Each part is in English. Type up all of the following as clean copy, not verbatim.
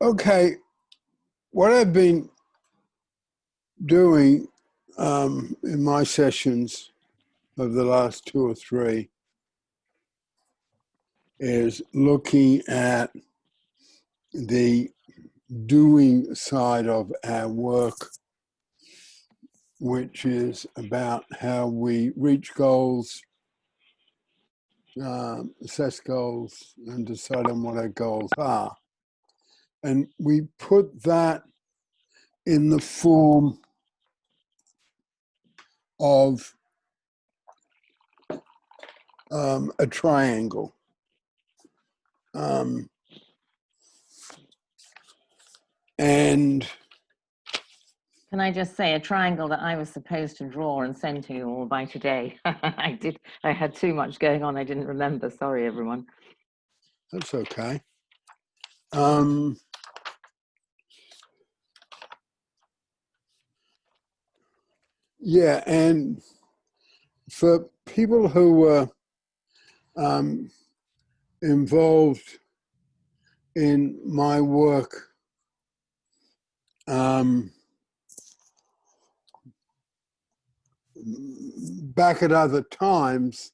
Okay, what I've been doing in my sessions of the last 2 or 3 is looking at the doing side of our work, which is about how we reach goals, assess goals, and decide on what our goals are. And we put that in the form of a triangle. And can I just say a triangle that I was supposed to draw and send to you all by today? I had too much going on. I didn't remember. Sorry, everyone. That's okay. Yeah, and for people who were involved in my work back at other times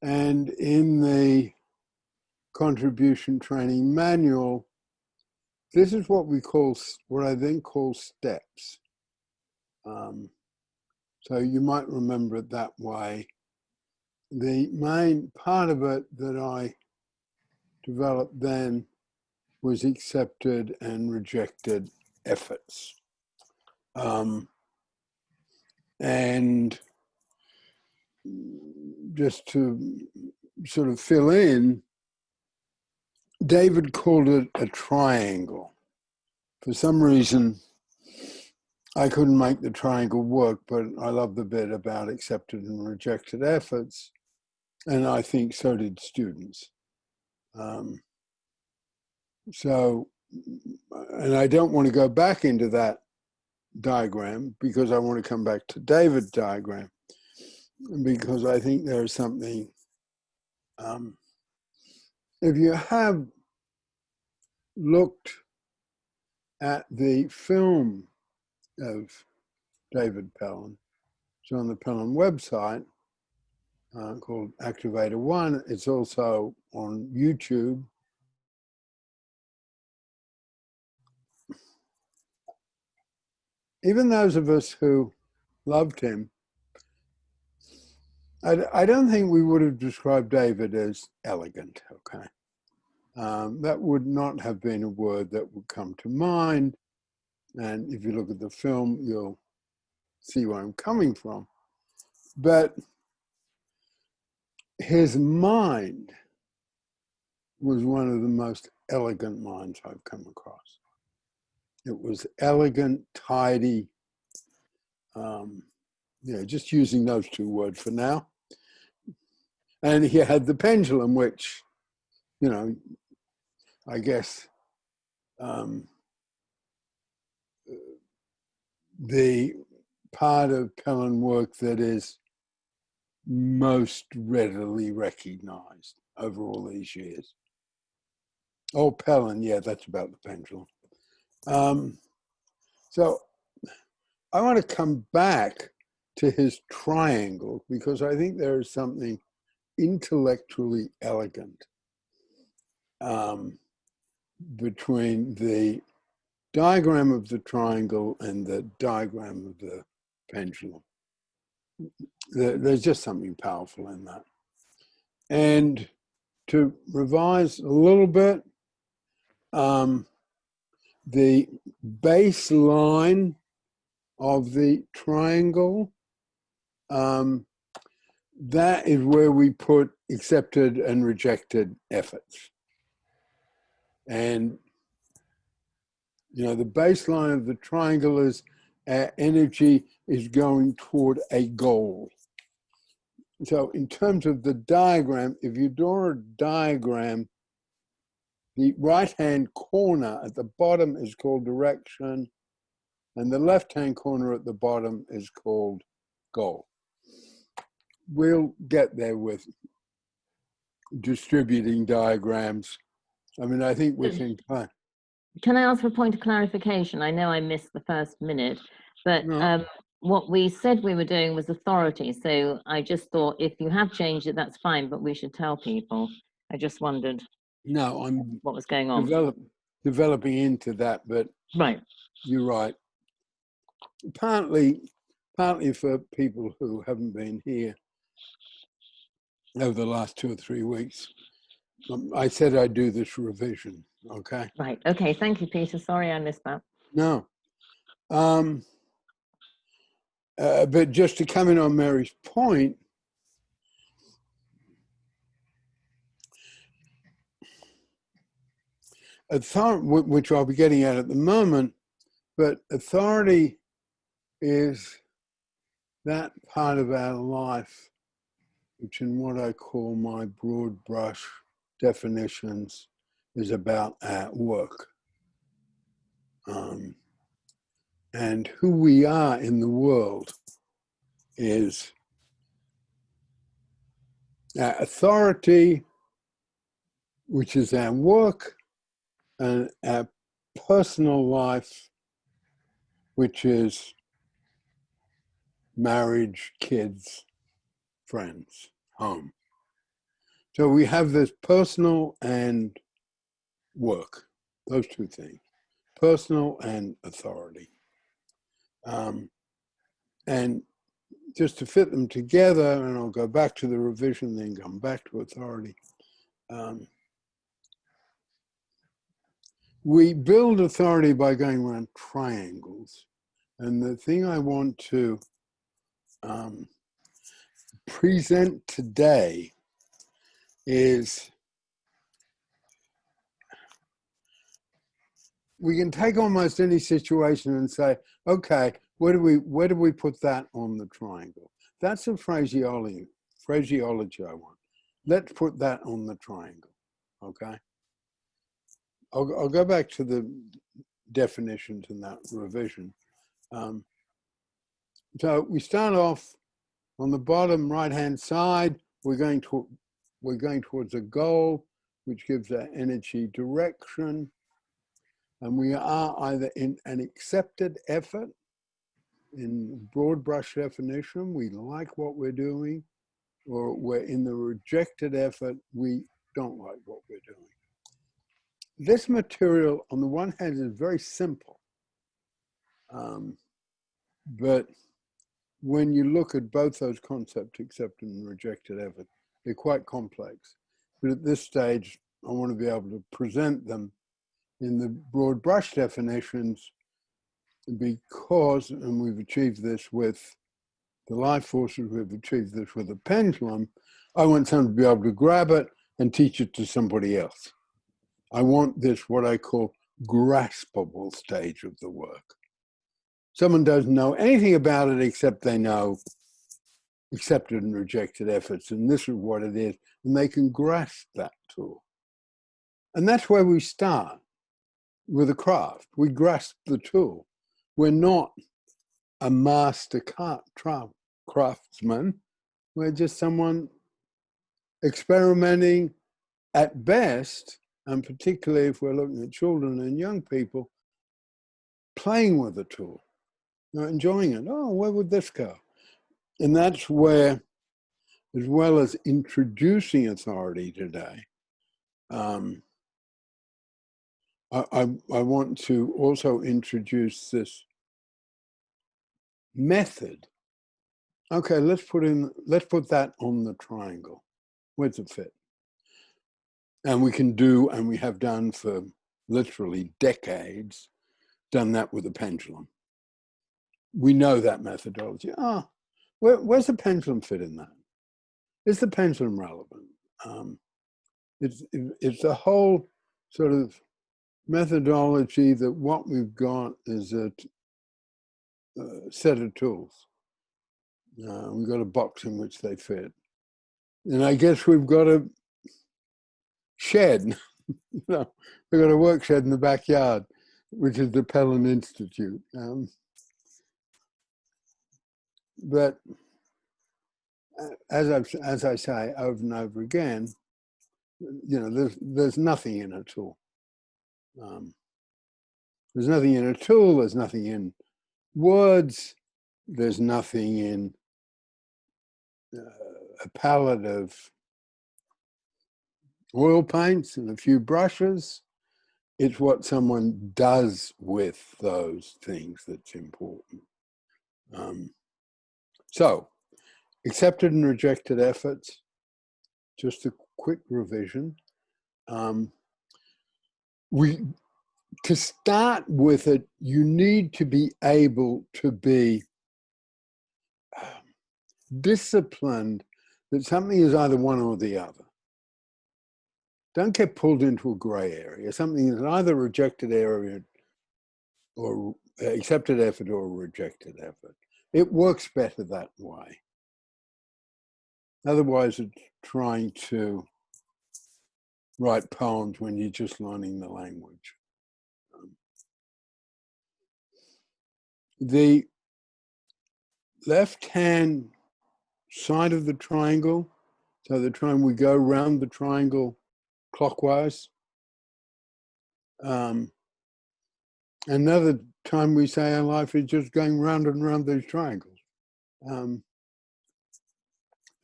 and in the contribution training manual, this is what I then call steps. So you might remember it that way. The main part of it that I developed then was accepted and rejected efforts. And just to sort of fill in, David called it a triangle. For some reason, I couldn't make the triangle work, but I love the bit about accepted and rejected efforts. And I think so did students. And I don't want to go back into that diagram because I want to come back to David's diagram, because I think there's something, if you have looked at the film of David Pellin, it's on the Pellin website called Activator 1. It's also on YouTube. Even those of us who loved him, I don't think we would have described David as elegant, okay? That would not have been a word that would come to mind. And if you look at the film, you'll see where I'm coming from. But his mind was one of the most elegant minds I've come across. It was elegant, tidy, just using those 2 words for now. And he had the pendulum, which, I guess the part of Pellin work that is most readily recognized over all these years. Oh, Pellin, yeah, that's about the pendulum. So I want to come back to his triangle because I think there is something intellectually elegant between the diagram of the triangle and the diagram of the pendulum. There's just something powerful in that. And to revise a little bit, the baseline of the triangle, that is where we put accepted and rejected efforts. And, the baseline of the triangle is energy is going toward a goal. So in terms of the diagram, if you draw a diagram, the right-hand corner at the bottom is called direction, and the left-hand corner at the bottom is called goal. We'll get there with distributing diagrams. I mean, I think we can kind Can I ask for a point of clarification? I know I missed the first minute, but no, what we said we were doing was authority. So I just thought if you have changed it, that's fine, but we should tell people. I just wondered no, I'm what was going on. developing into that, but Right. you're right. Partly for people who haven't been here over the last 2 or 3 weeks. I said I'd do this revision, okay? Right. Okay. Thank you, Peter. Sorry I missed that. No. But just to come in on Mary's point, authority, which I'll be getting at the moment, but authority is that part of our life which in what I call my broad brush definitions is about our work. And who we are in the world is our authority, which is our work, and our personal life, which is marriage, kids, friends, home. So we have this personal and work, those two things, personal and authority. And just to fit them together, and I'll go back to the revision, then come back to authority. We build authority by going around triangles. And the thing I want to present today is we can take almost any situation and say, okay, where do we put that on the triangle? That's a phraseology I want. Let's put that on the triangle, okay? I'll go back to the definitions in that revision. So we start off on the bottom right-hand side. We're going towards a goal, which gives our energy direction. And we are either in an accepted effort, in broad brush definition, we like what we're doing, or we're in the rejected effort, we don't like what we're doing. This material, on the one hand, is very simple. But when you look at both those concepts, accepted and rejected effort, they're quite complex. But at this stage, I want to be able to present them in the broad brush definitions because, and we've achieved this with the life forces, we've achieved this with a pendulum, I want someone to be able to grab it and teach it to somebody else. I want this, what I call graspable stage of the work. Someone doesn't know anything about it except they know accepted and rejected efforts, and this is what it is, and they can grasp that tool. And that's where we start with a craft. We grasp the tool. We're not a master craftsman. We're just someone experimenting at best, and particularly if we're looking at children and young people, playing with the tool, enjoying it. Oh, where would this go? And that's where, as well as introducing authority today, I want to also introduce this method. Okay, let's put that on the triangle. Where's it fit? And we can do, and we have done for literally decades, done that with a pendulum. We know that methodology. Where's the pendulum fit in that? Is the pendulum relevant? It's the whole sort of methodology that what we've got is a set of tools. We've got a box in which they fit. And I guess we've got a shed, we've got a work shed in the backyard, which is the Pellin Institute. But as I say over and over again, you know, there's nothing in it at all. There's nothing in a tool, there's nothing in words, there's nothing in a palette of oil paints and a few brushes. It's what someone does with those things that's important. So, accepted and rejected efforts, just a quick revision. To start with it, you need to be able to be disciplined that something is either one or the other. Don't get pulled into a gray area. Something is either rejected area or accepted effort or rejected effort. It works better that way. Otherwise, it's trying to write poems when you're just learning the language. The left-hand side of the triangle, so the time we go around the triangle clockwise. Another time we say our life is just going round and round those triangles.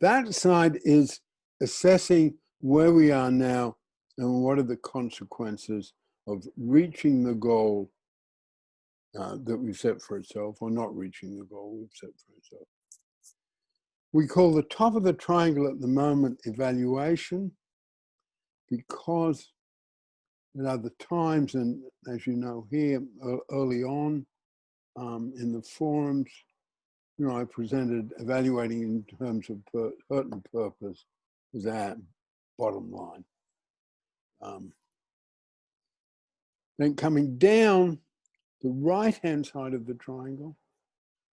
That side is assessing where we are now and what are the consequences of reaching the goal that we've set for itself, or not reaching the goal we've set for itself. We call the top of the triangle at the moment evaluation, because at other times, and as you know here, early on in the forums, you know, I presented evaluating in terms of hurt and purpose as our bottom line. Then coming down the right-hand side of the triangle,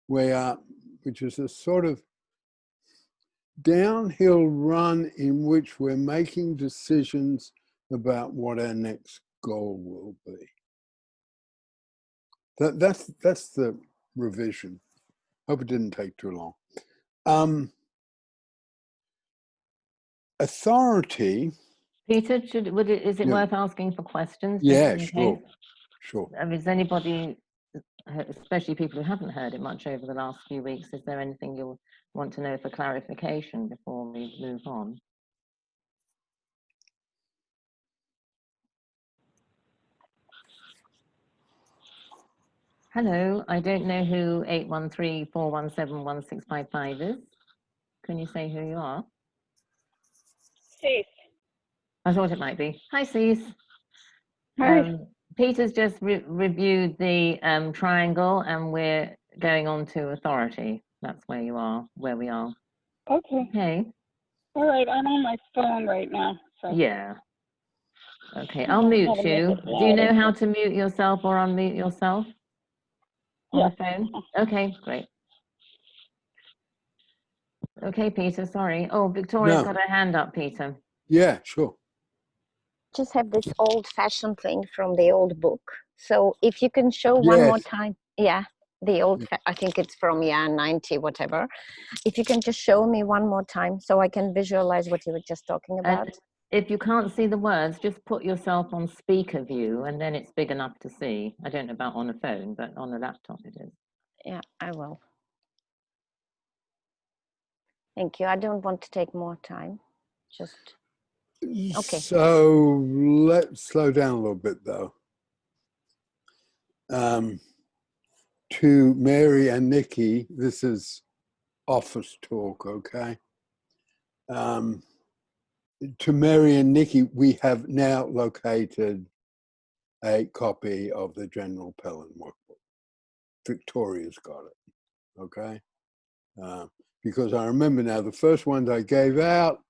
which is a sort of downhill run in which we're making decisions about what our next goal will be. That's the revision. Hope it didn't take too long. Authority. Peter, is it worth asking for questions? Yeah, sure. Is anybody, especially people who haven't heard it much over the last few weeks, is there anything you'll want to know for clarification before we move on? Hello, I don't know who 813-417-1655 is. Can you say who you are? Cease. I thought it might be. Hi, Cease. Hi. Peter's just reviewed the triangle, and we're going on to authority. That's where you are, where we are. Okay. Okay. All right, I'm on my phone right now. So. Yeah. Okay, I'll mute you. Do you know how to mute yourself or unmute yourself on the phone? Okay, great. Okay, Peter, sorry. Oh, Victoria's got her hand up, Peter. Yeah, sure. Just have this old-fashioned thing from the old book. So if you can show one more time, the old, I think it's from 90, whatever. If you can just show me one more time so I can visualize what you were just talking about. And if you can't see the words, just put yourself on speaker view, and then it's big enough to see. I don't know about on a phone, but on a laptop it is. Yeah, I will. Thank you. I don't want to take more time. Just, okay. So let's slow down a little bit though. To Mary and Nikki, this is office talk, okay? To Mary and Nikki, we have now located a copy of the General Pellin workbook. Victoria's got it, okay? Because I remember now the first ones I gave out,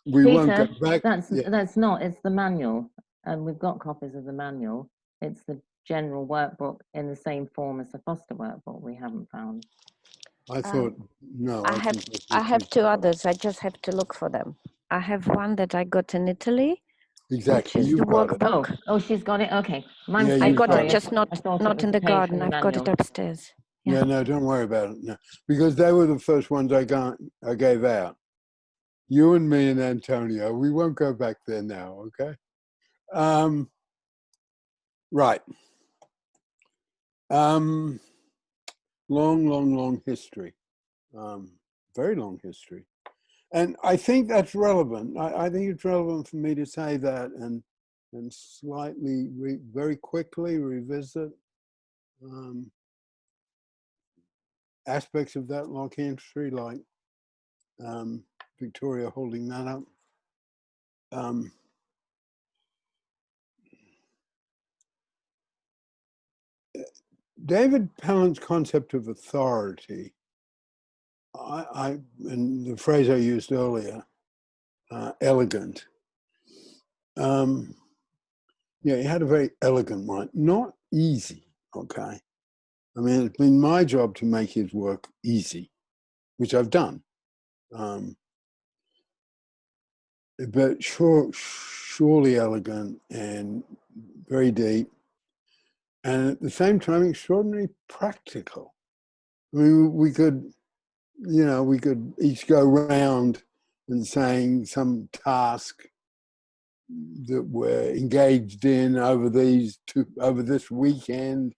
we won't go back. That's not, it's the manual. And we've got copies of the manual. It's the general workbook in the same form as the Foster workbook we haven't found. I thought, no. I have two others. I just have to look for them. I have one that I got in Italy. Exactly. Which is the workbook. Oh, she's got it. Okay. I got it, just not in the garden. I've got it upstairs. Yeah, no, don't worry about it. No, because they were the first ones I gave out. You and me and Antonio. We won't go back there now, okay? Right. Long, long history. Very long history. And I think that's relevant. I think it's relevant for me to say that and slightly, very quickly revisit aspects of that long history, like Victoria holding that up. David Pellin's concept of authority, and the phrase I used earlier, elegant. Yeah, he had a very elegant mind, not easy, okay? I mean, it's been my job to make his work easy, which I've done. But surely elegant and very deep, and at the same time, extraordinarily practical. I mean, we could each go around and saying some task that we're engaged in over this weekend,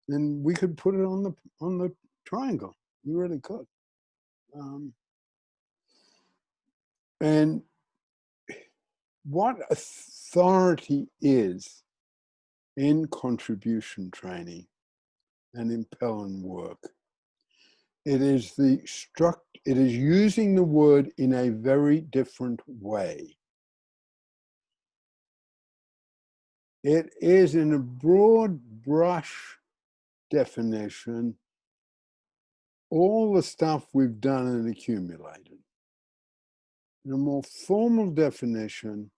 and we could put it on the triangle. We really could. And what authority is in contribution training and in Pellin work, it is using the word in a very different way. It is, in a broad brush definition, all the stuff we've done and accumulated. In a more formal definition,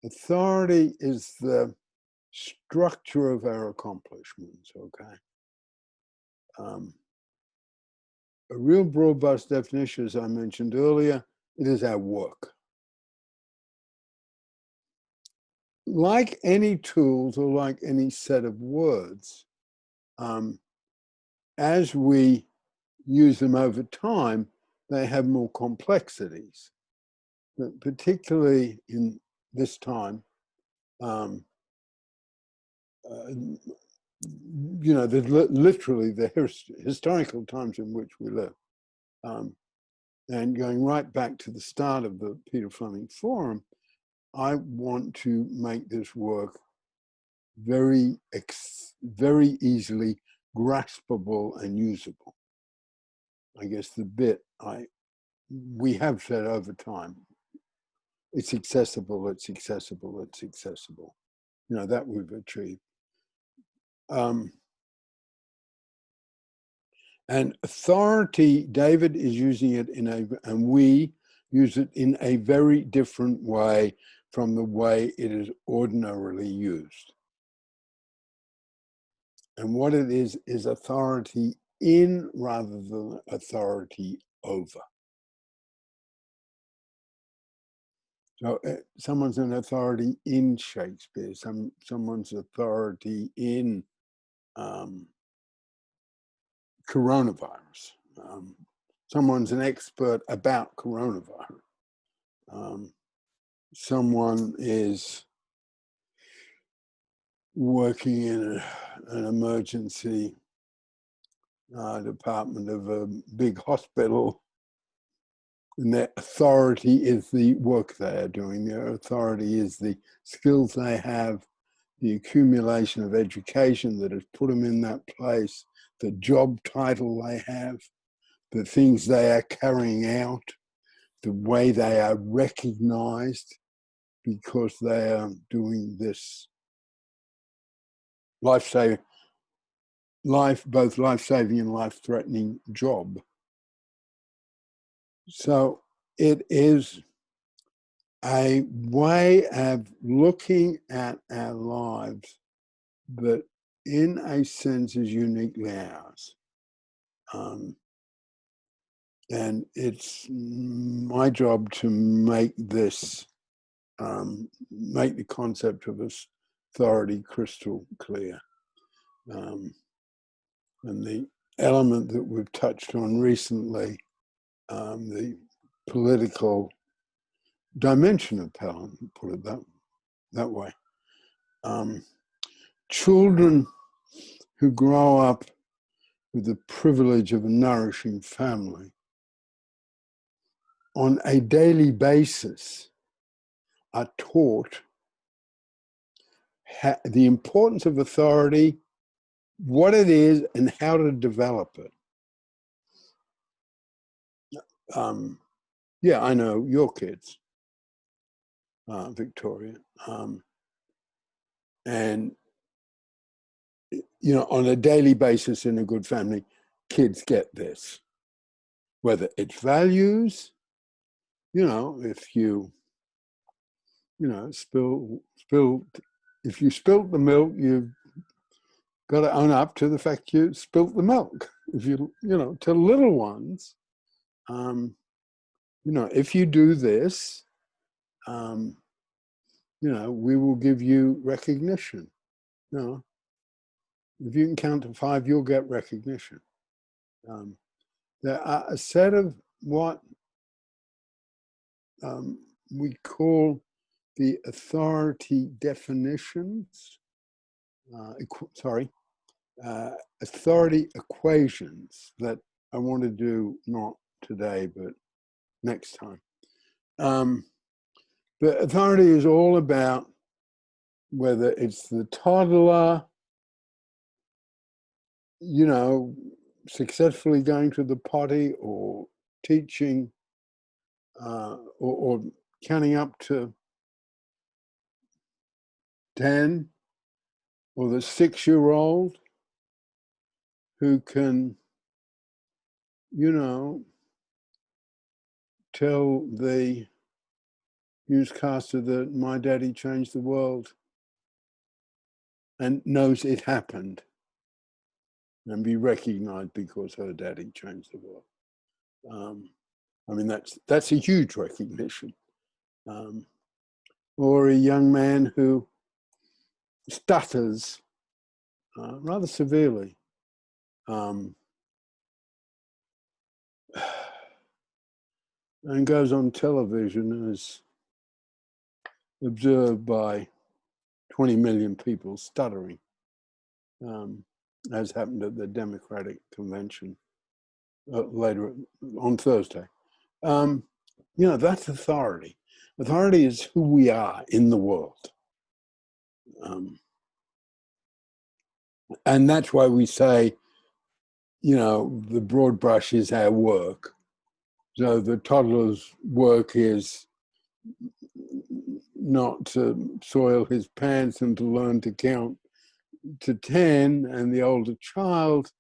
authority is the structure of our accomplishments, okay? A real broad brush definition, as I mentioned earlier, it is our work. Like any tools or like any set of words, as we use them over time, they have more complexities. But particularly in this time, there's literally the historical times in which we live. And going right back to the start of the Peter Fleming Forum, I want to make this work very easily graspable and usable. I guess the bit we have said over time, it's accessible, it's accessible, it's accessible. That we've achieved. And authority, David is using it and we use it in a very different way from the way it is ordinarily used. And what it is authority in rather than authority over. So someone's an authority in Shakespeare, someone's authority in coronavirus. Someone's an expert about coronavirus. Someone is working in an emergency department of a big hospital, and their authority is the work they are doing. Their authority is the skills they have, the accumulation of education that has put them in that place, the job title they have, the things they are carrying out, the way they are recognized because they are doing this both life-saving and life-threatening job. So it is a way of looking at our lives that in a sense is uniquely ours. And it's my job to make this, make the concept of authority crystal clear. And the element that we've touched on recently, the political dimension of Pellin, put it that way. Children who grow up with the privilege of a nourishing family on a daily basis are taught the importance of authority, what it is, and how to develop it. Yeah, I know your kids, Victoria. And, you know, on a daily basis in a good family, kids get this. Whether it's values, you know, if you know, if you spilt the milk, you've got to own up to the fact you spilt the milk. If you know, to little ones, you know, if you do this, you know, we will give you recognition. You know, if you can count to 5, you'll get recognition. There are a set of what we call the authority definitions, authority equations that I want to do, not today, but next time. The authority is all about whether it's the toddler, you know, successfully going to the potty or teaching or counting up to 10, or the 6-year-old who can, you know, tell the newscaster that my daddy changed the world and knows it happened and be recognized because her daddy changed the world. I mean, that's a huge recognition. Or a young man who stutters rather severely. And goes on television as observed by 20 million people stuttering, as happened at the Democratic Convention later on Thursday. You know, that's authority. Authority is who we are in the world. And that's why we say, you know, the broad brush is our work. So the toddler's work is not to soil his pants and to learn to count to 10, and the older child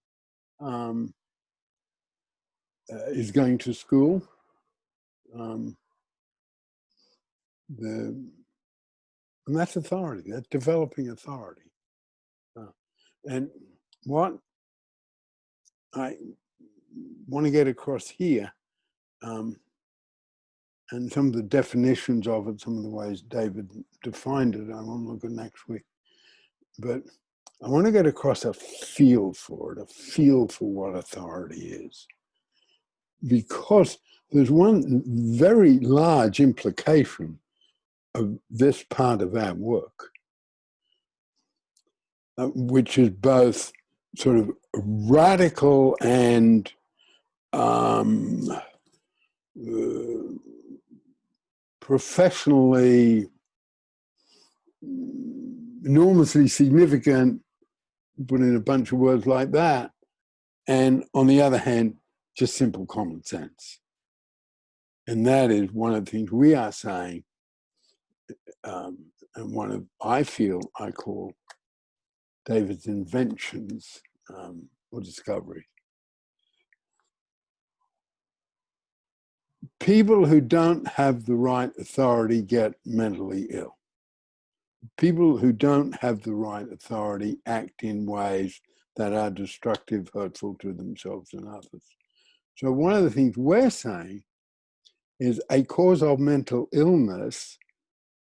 is going to school. And that's authority, that's developing authority. And what I want to get across here, and some of the definitions of it, some of the ways David defined it, I want to look at next week. But I want to get across a feel for it, a feel for what authority is. Because there's one very large implication of this part of our work, which is both sort of radical and professionally enormously significant, put in a bunch of words like that, and on the other hand, just simple common sense. And that is one of the things we are saying, and one of, I feel, I call David's inventions or discovery. People who don't have the right authority get mentally ill. People who don't have the right authority act in ways that are destructive, hurtful to themselves and others. So one of the things we're saying is a cause of mental illness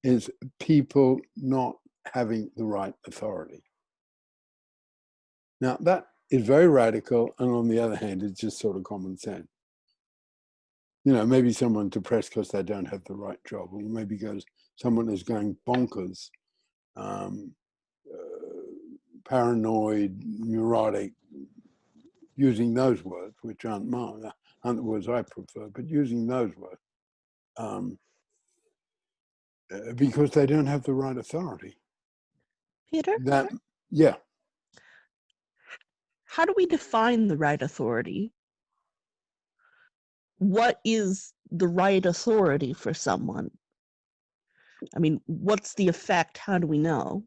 is people not having the right authority. Now, that is very radical, and on the other hand, it's just sort of common sense. You know, maybe someone depressed because they don't have the right job, or maybe because someone is going bonkers, paranoid, neurotic, using those words, which aren't mine, aren't the words I prefer, but using those words, because they don't have the right authority. Peter? That, yeah. How do we define the right authority? What is the right authority for someone? I mean, what's the effect? How do we know?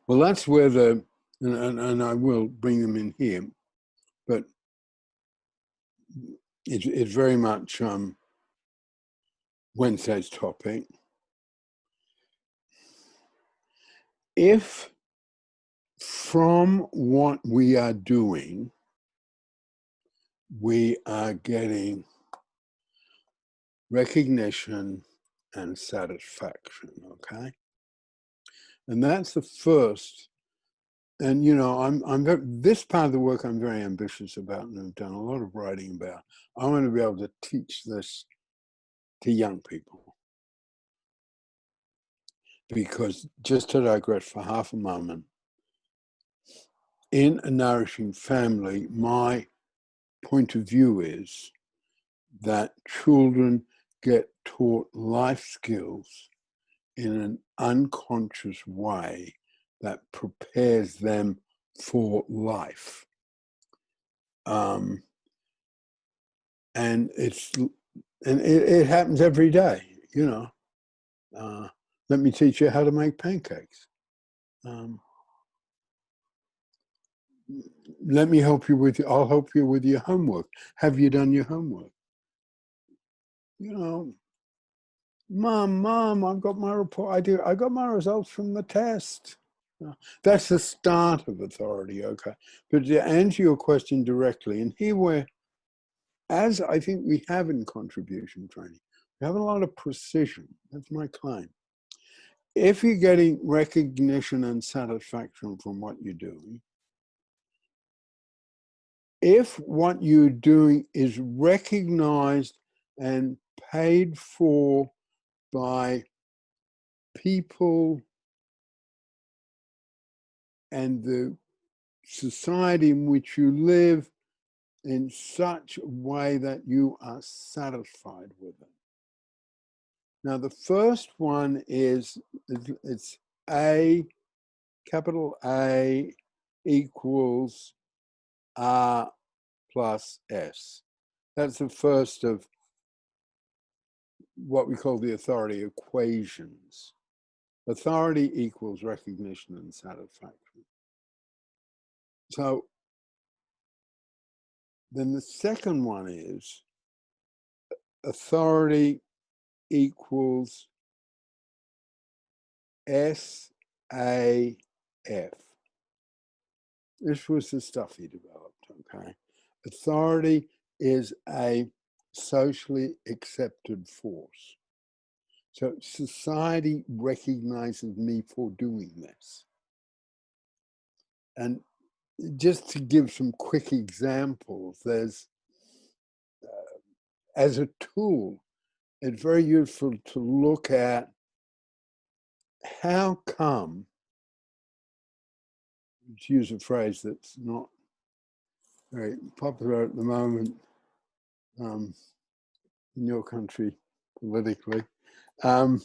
Well, that's where and I will bring them in here, but it's very much Wednesday's topic. If from what we are doing, we are getting recognition and satisfaction, okay? And that's the first. And you know, this part of the work I'm very ambitious about, and I've done a lot of writing about. I want to be able to teach this to young people, because just to digress for half a moment, in a nourishing family, my point of view is that children get taught life skills in an unconscious way that prepares them for life. And it happens every day, you know. Let me teach you how to make pancakes. Let me help you I'll help you with your homework. Have you done your homework? You know, Mom, I've got my report. I got my results from the test. That's the start of authority, okay? But to answer your question directly, and here where, as I think we have in contribution training, we have a lot of precision. That's my claim. If you're getting recognition and satisfaction from what you're doing, if what you're doing is recognized and paid for by people and the society in which you live in such a way that you are satisfied with it. Now, the first one is, it's A, capital A equals R plus S. That's the first of what we call the authority equations. Authority equals recognition and satisfaction. So then the second one is authority equals SAF. This was the stuff he developed, okay? Authority is a socially accepted force. So society recognizes me for doing this. And just to give some quick examples, there's, as a tool, it's very useful to look at how come, to use a phrase that's not very popular at the moment in your country politically, the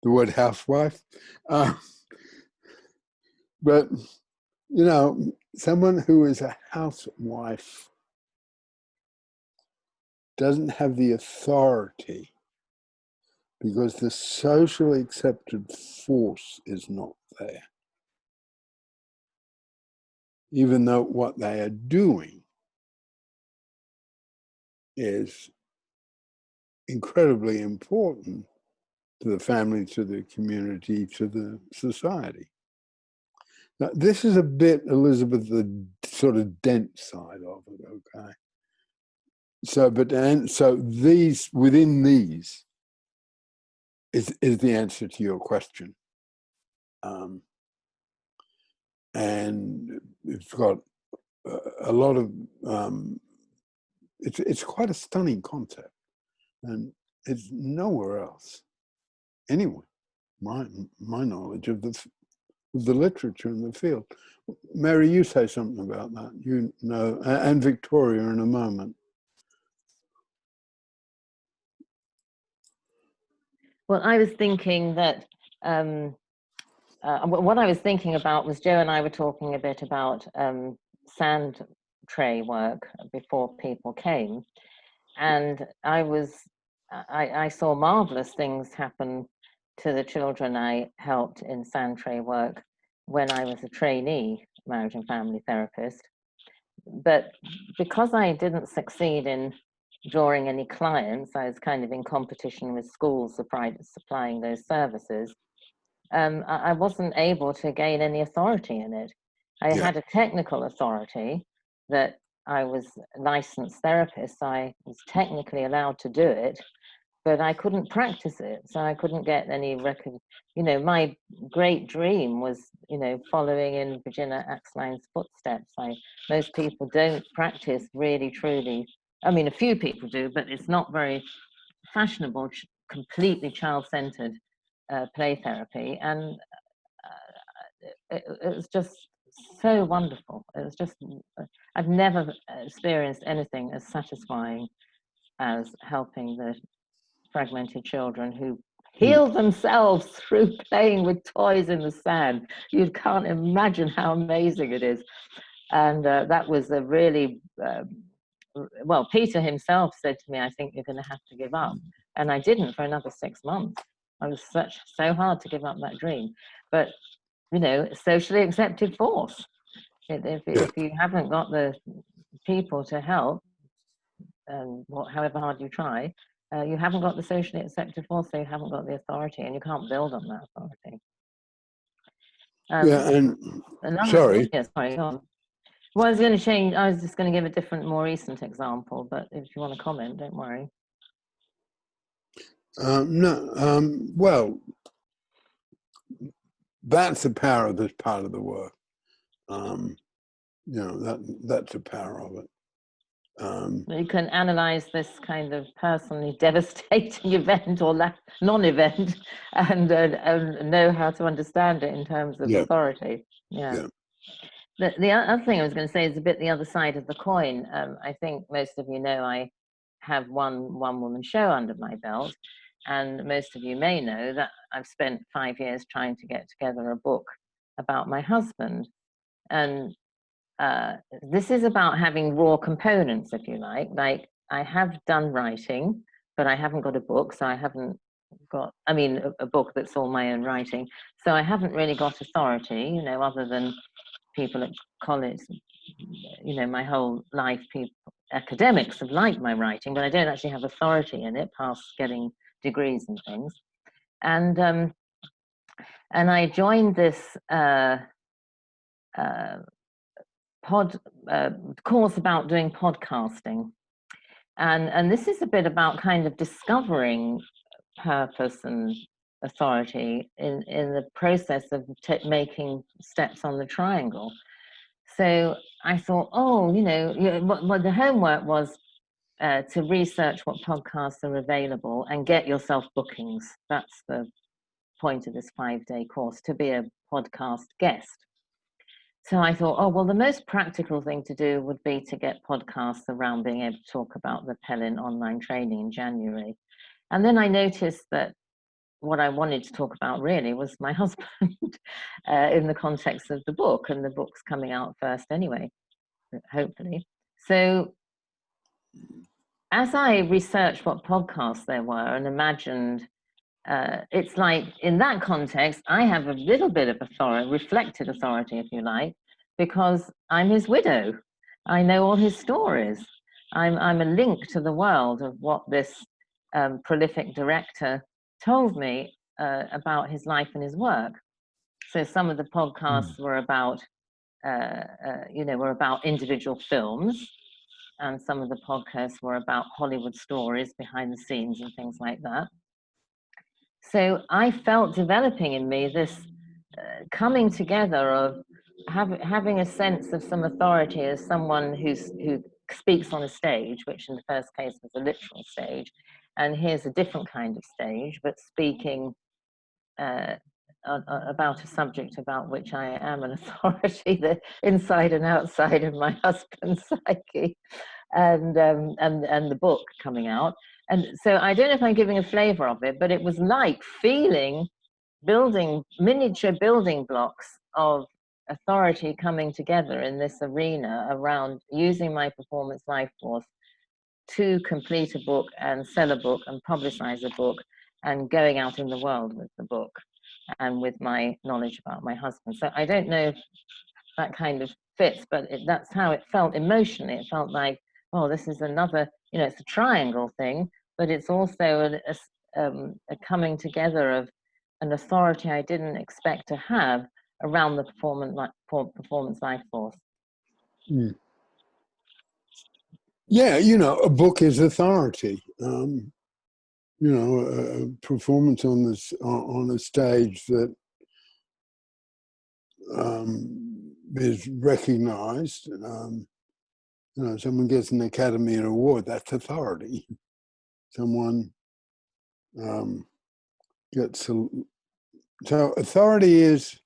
word housewife. But, you know, someone who is a housewife doesn't have the authority because the socially accepted force is not there. Even though what they are doing is incredibly important to the family, to the community, to the society. Now, this is a bit, Elizabeth, the sort of dense side of it, okay? So these, within these, is the answer to your question. And it's got a lot of it's quite a stunning concept, and it's nowhere else, anyway, my knowledge of the literature in the field. Mary, you say something about that, you know, and Victoria in a moment. Well, I was thinking that what I was thinking about was Joe and I were talking a bit about sand tray work before people came, and I saw marvelous things happen to the children I helped in sand tray work when I was a trainee marriage and family therapist. But because I didn't succeed in drawing any clients, I was kind of in competition with schools supplying those services. I wasn't able to gain any authority in it. I Yeah. had a technical authority that I was a licensed therapist, so I was technically allowed to do it, but I couldn't practice it, so I couldn't get any record. You know, my great dream was, you know, following in Virginia Axeline's footsteps. Most people don't practice really, truly. I mean, a few people do, but it's not very fashionable, completely child-centered play therapy, and it was just so wonderful. It was just, I've never experienced anything as satisfying as helping the fragmented children who heal themselves through playing with toys in the sand. You can't imagine how amazing it is. And that was a really, well, Peter himself said to me, I think you're going to have to give up. And I didn't for another 6 months. I was so hard to give up that dream. But, you know, socially accepted force. If you haven't got the people to help, however hard you try, you haven't got the socially accepted force, so you haven't got the authority, and you can't build on that authority. Yeah, and sorry. Yeah, sorry, go on. Well, I was going to change, I was just going to give a different, more recent example, but if you want to comment, don't worry. No, well, that's the power of this part of the work. You know, that's the power of it. You can analyze this kind of personally devastating event or non-event and know how to understand it in terms of authority. Yeah. The other thing I was going to say is a bit the other side of the coin. I think most of you know I have one woman show under my belt, and most of you may know that I've spent 5 years trying to get together a book about my husband. And this is about having raw components, if you like. Like, I have done writing, but I haven't got a book, so I haven't got, I mean, a book that's all my own writing. So I haven't really got authority, you know, other than people at college, you know, my whole life, academics have liked my writing, but I don't actually have authority in it past getting degrees and things. And I joined this course about doing podcasting, and this is a bit about kind of discovering purpose and authority in the process of making steps on the triangle. So I thought, oh, you know, what the homework was to research what podcasts are available and get yourself bookings. That's the point of this 5-day course, to be a podcast guest. So I thought, oh, well, the most practical thing to do would be to get podcasts around being able to talk about the Pellin online training in January. And then I noticed that what I wanted to talk about really was my husband in the context of the book, and the book's coming out first anyway, hopefully. So as I researched what podcasts there were and imagined, it's like in that context, I have a little bit of authority, reflected authority, if you like, because I'm his widow. I know all his stories. I'm a link to the world of what this prolific director told me about his life and his work. So some of the podcasts were about, you know, were about individual films, and some of the podcasts were about Hollywood stories behind the scenes and things like that. So I felt developing in me this coming together of having a sense of some authority as someone who speaks on a stage, which in the first case was a literal stage, and here's a different kind of stage, but speaking about a subject about which I am an authority, the inside and outside of my husband's psyche, and the book coming out. And so I don't know if I'm giving a flavor of it, but it was like building miniature building blocks of authority coming together in this arena around using my performance life force to complete a book and sell a book and publicize a book and going out in the world with the book and with my knowledge about my husband. So I don't know if that kind of fits, but that's how it felt emotionally. It felt like, oh, this is another, it's a triangle thing, but it's also a coming together of an authority I didn't expect to have around the performance life force. Mm. Yeah, a book is authority. A performance on a stage that is recognized. Someone gets an Academy Award, that's authority. Someone gets so authority is,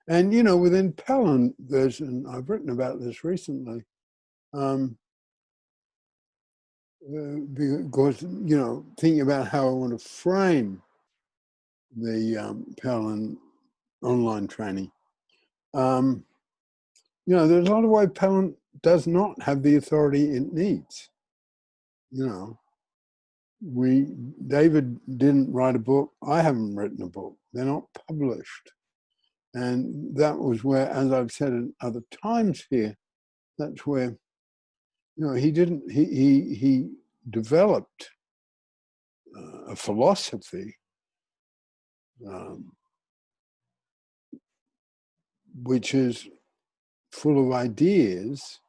and within Pellin, and I've written about this recently, because thinking about how I want to frame the Pellin online training. There's a lot of ways Pellin does not have the authority it needs. David didn't write a book. I haven't written a book. They're not published. And that was where, as I've said at other times here, that's where, he developed a philosophy which is full of ideas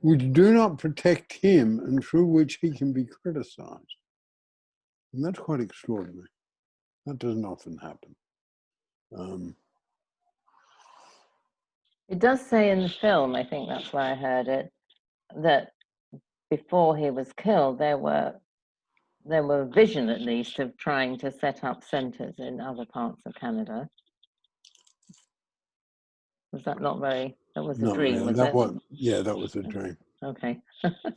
which do not protect him and through which he can be criticized. And that's quite extraordinary. That doesn't often happen. It does say in the film, I think that's where I heard it, that before he was killed, there were vision, at least, of trying to set up centres in other parts of Canada. Was that not very? That was a dream, was it? That was a dream. Okay.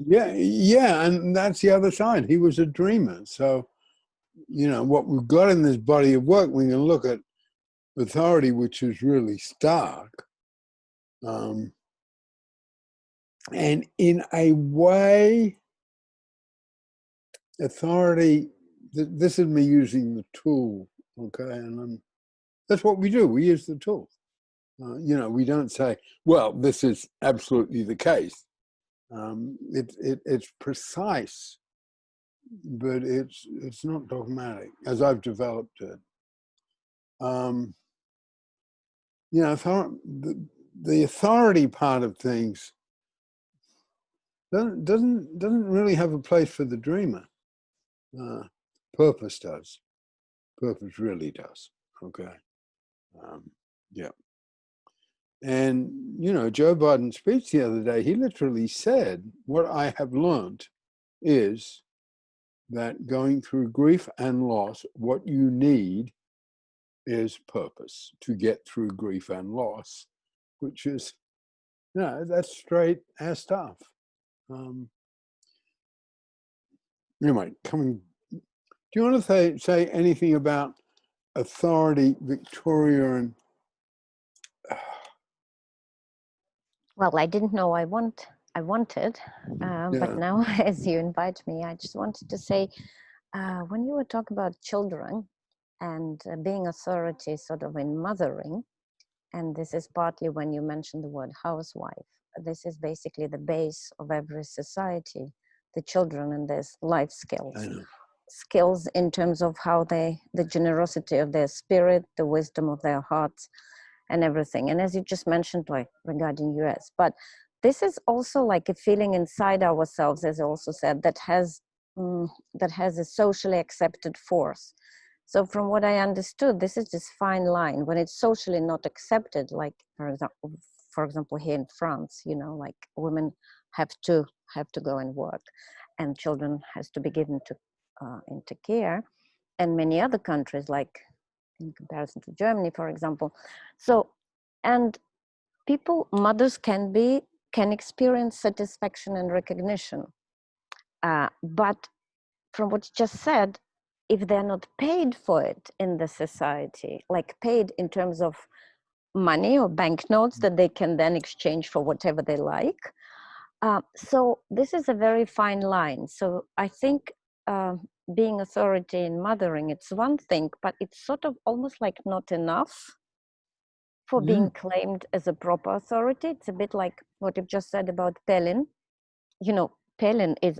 yeah, and that's the other side. He was a dreamer. So, what we've got in this body of work, we can look at authority, which is really stark. And in a way, authority, this is me using the tool, okay? And that's what we do. We use the tool. We don't say, well, this is absolutely the case. It's precise, but it's not dogmatic, as I've developed it. The authority part of things doesn't really have a place for the dreamer. Purpose does. Purpose really does. Okay. Yeah. And Joe Biden's speech the other day, he literally said, "What I have learned is that going through grief and loss, what you need is purpose to get through grief and loss," which is, that's straight ass stuff. Anyway, do you want to say anything about authority, Victoria? And well, I didn't know I wanted, but now as you invite me, I just wanted to say, when you were talking about children and being authority sort of in mothering, and this is partly when you mentioned the word housewife, this is basically the base of every society, the children and their life skills in terms of how the generosity of their spirit, the wisdom of their hearts and everything. And as you just mentioned, like regarding US, but this is also like a feeling inside ourselves, as I also said, that has a socially accepted force. So from what I understood, this is this fine line when it's socially not accepted, like for example, for example, here in France, you know, like women have to go and work, and children has to be given to into care, and many other countries, like in comparison to Germany, for example. So, and mothers can experience satisfaction and recognition, but from what you just said, if they're not paid for it in the society, like paid in terms of money or banknotes that they can then exchange for whatever they like. So this is a very fine line. So I think being authority in mothering, it's one thing, but it's sort of almost like not enough for being claimed as a proper authority. It's a bit like what you've just said about Pellin. You know, Pellin is,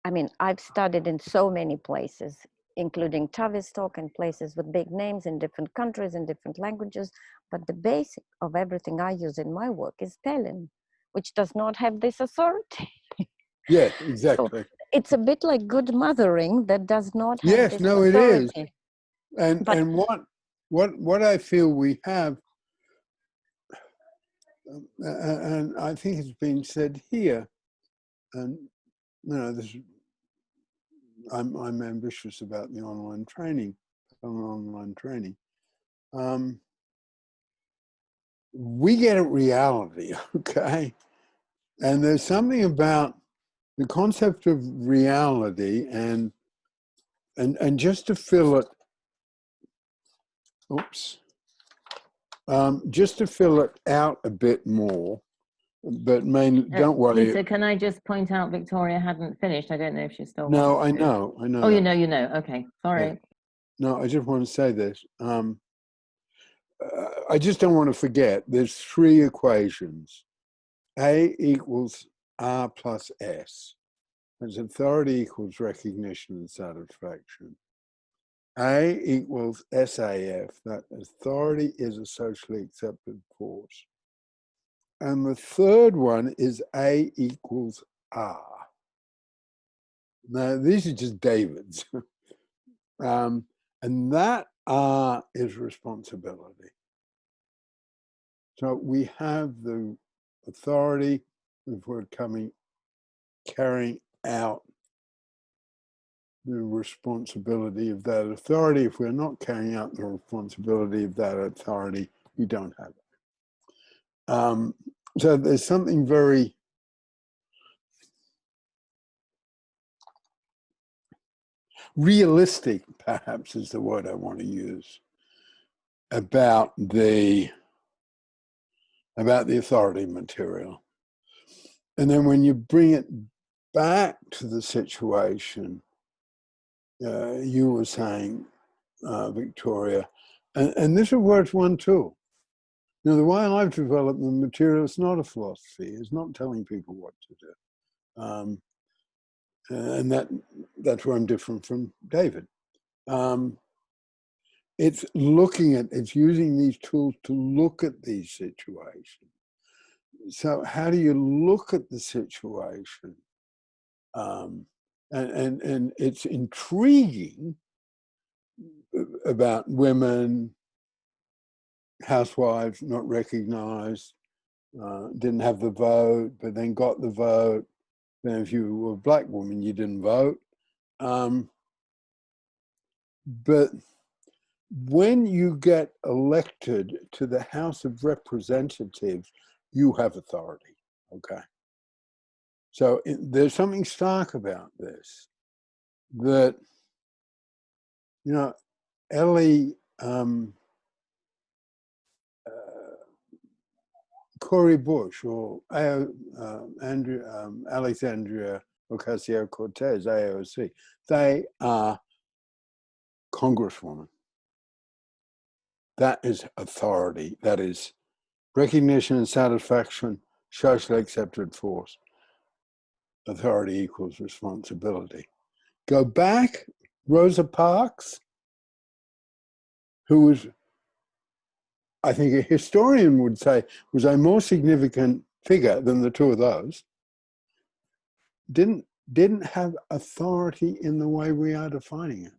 I mean, I've studied in so many places, including Tavistock and places with big names in different countries and different languages. But the basic of everything I use in my work is Pellin, which does not have this authority. Yeah, So exactly. it's a bit like good mothering that does not have Yes, this no, it is. authority. And But what I feel we have, and I think it's been said here, and you know, this, I'm ambitious about the online training. We get at reality, okay? And there's something about the concept of reality, and just to fill it, just to fill it out a bit more, but mainly, don't worry. Peter, can I just point out Victoria hadn't finished? I don't know if she still No, wants I to. know. Oh, you that. know. Okay, sorry. Yeah. No, I just want to say this. I just don't want to forget, there's three equations. A equals R plus S. That's authority equals recognition and satisfaction. A equals SAF, that authority is a socially accepted force. And the third one is A equals R. Now, these are just David's. And that R is responsibility. So we have the authority if we're carrying out the responsibility of that authority. If we're not carrying out the responsibility of that authority, we don't have it. So there's something very realistic, perhaps is the word I want to use, about the authority material. And then when you bring it back to the situation, you were saying, Victoria, and this is where it's one tool. You know, the way I've developed the material, it's not a philosophy. It's not telling people what to do. And that's where I'm different from David. It's using these tools to look at these situations. So how do you look at the situation? And it's intriguing about women, housewives not recognized, didn't have the vote, but then got the vote. Then if you were a black woman, you didn't vote. But when you get elected to the House of Representatives, you have authority, okay? So there's something stark about this, that, you know, Ellie, Cori Bush or Alexandria Ocasio-Cortez, AOC, they are congresswomen. That is authority. That is recognition and satisfaction, socially accepted force. Authority equals responsibility. Go back, Rosa Parks, who was, I think a historian would say, was a more significant figure than the two of those, didn't have authority in the way we are defining it.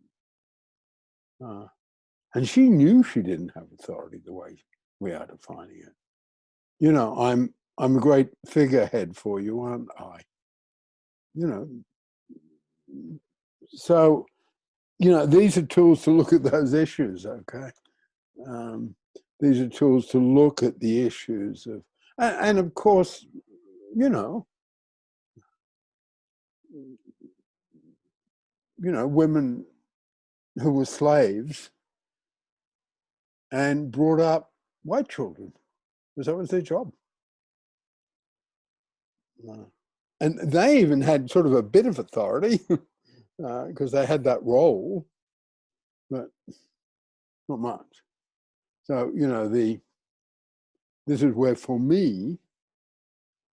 And she knew she didn't have authority the way we are defining it. you know, I'm a great figurehead for you, aren't I? You know, so, you know, these are tools to look at those issues, okay? These are tools to look at the issues of, and of course, you know, women who were slaves and brought up white children, because that was their job. And they even had sort of a bit of authority because they had that role, but not much. So, you know, this is where, for me,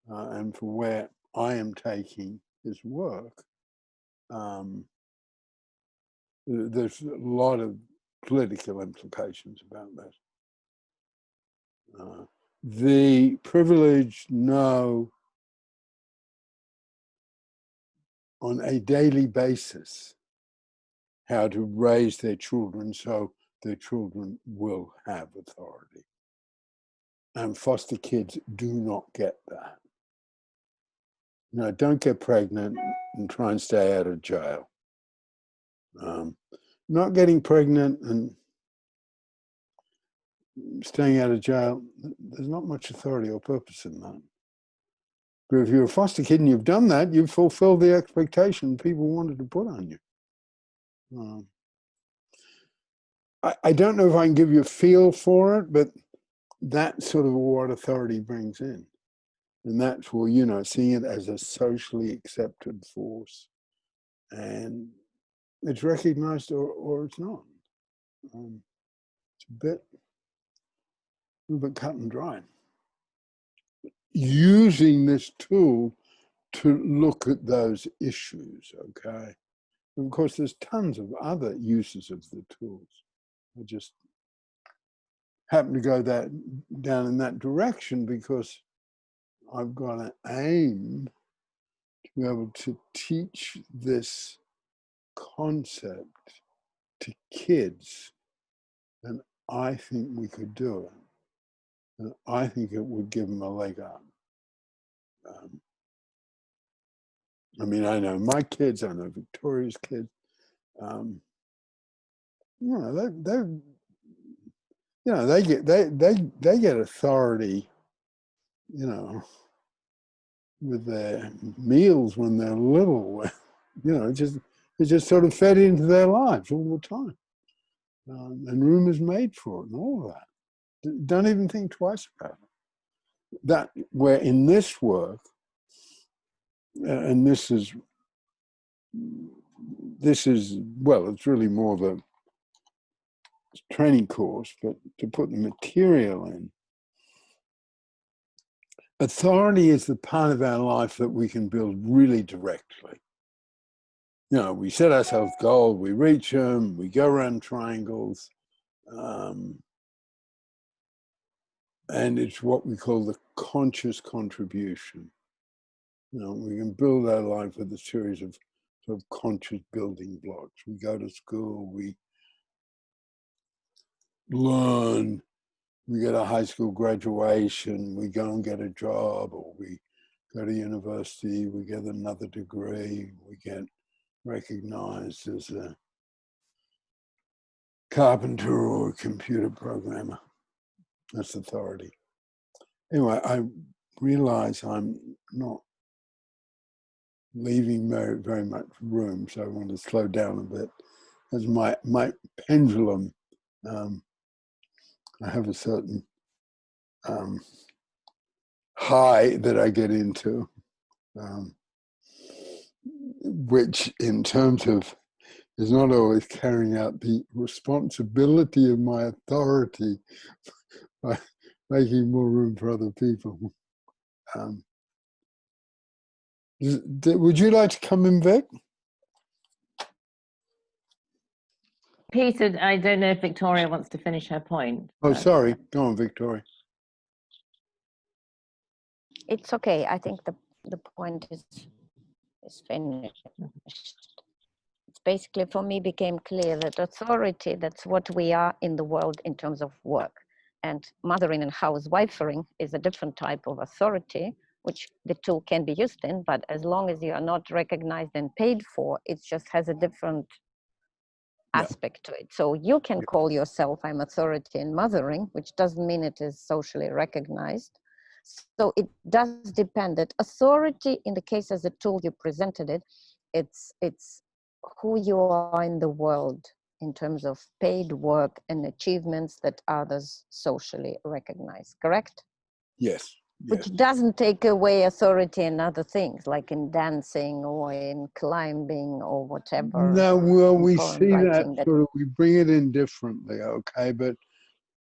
and for where I am taking this work, there's a lot of political implications about that. The privileged know on a daily basis how to raise their children so their children will have authority. And foster kids do not get that. You know, don't get pregnant and try and stay out of jail. Not getting pregnant and staying out of jail, there's not much authority or purpose in that. But if you're a foster kid and you've done that, you've fulfilled the expectation people wanted to put on you. I don't know if I can give you a feel for it, but that's sort of what authority brings in. And that's where, you know, seeing it as a socially accepted force. And it's recognized or it's not. It's a little bit cut and dry. Using this tool to look at those issues, okay? And of course, there's tons of other uses of the tools. I just happen to go down in that direction because I've got an aim to be able to teach this concept to kids, and I think we could do it. And I think it would give them a leg up. I mean, I know my kids, I know Victoria's kids. You know, they get authority, you know, with their meals when they're little. You know, it's just sort of fed into their lives all the time, and room is made for it, and all of that. Don't even think twice about it. That where in this work, and this is well, it's really more of a training course, but to put the material in. Authority is the part of our life that we can build really directly. You know, we set ourselves goals, we reach them, we go around triangles, and it's what we call the conscious contribution. You know, we can build our life with a series of sort of conscious building blocks. We go to school, we learn, we get a high school graduation, we go and get a job, or we go to university, we get another degree, we get recognized as a carpenter or a computer programmer. That's authority. Anyway, I realize I'm not leaving very much room, so I want to slow down a bit. As my pendulum, I have a certain high that I get into, which in terms of is not always carrying out the responsibility of my authority by making more room for other people. Would you like to come in, Vic? Peter, I don't know if Victoria wants to finish her point. Oh, sorry. Go on, Victoria. It's okay. I think the point is finished. It's basically, for me, became clear that authority, that's what we are in the world in terms of work. and mothering and housewifering is a different type of authority, which the tool can be used in, but as long as you are not recognized and paid for, it just has a different aspect to it. So you can call yourself, I'm authority in mothering, which doesn't mean it is socially recognized. So it does depend. That authority, in the case as a tool you presented it, it's who you are in the world in terms of paid work and achievements that others socially recognize, correct? Yes. Which doesn't take away authority in other things, like in dancing or in climbing or whatever. No, well, we poem see that writing that- sort of, we bring it in differently, okay? But,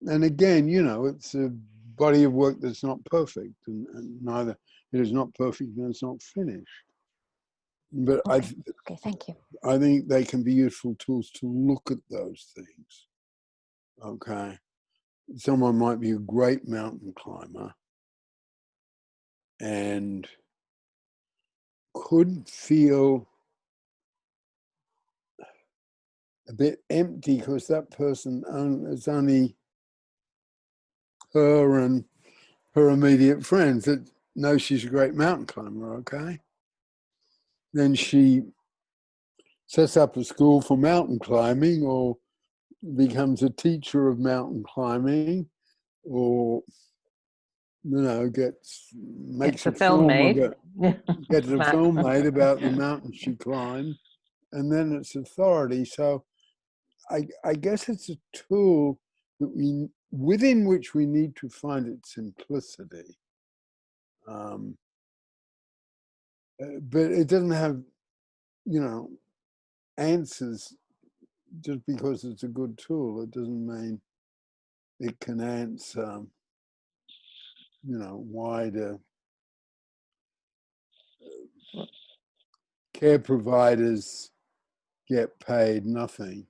and again, you know, it's a body of work that's not perfect, and neither it is not perfect and it's not finished. But Okay, thank you. I think they can be useful tools to look at those things, okay? Someone might be a great mountain climber and could feel a bit empty because that person is only her and her immediate friends that know she's a great mountain climber, okay? Then she sets up a school for mountain climbing or becomes a teacher of mountain climbing or, you know, makes a film made. about, gets a film made about the mountains she climbed, and then it's authority. So I guess it's a tool that within which we need to find its simplicity. But it doesn't have, you know, answers just because it's a good tool. It doesn't mean it can answer, you know, why do care providers get paid nothing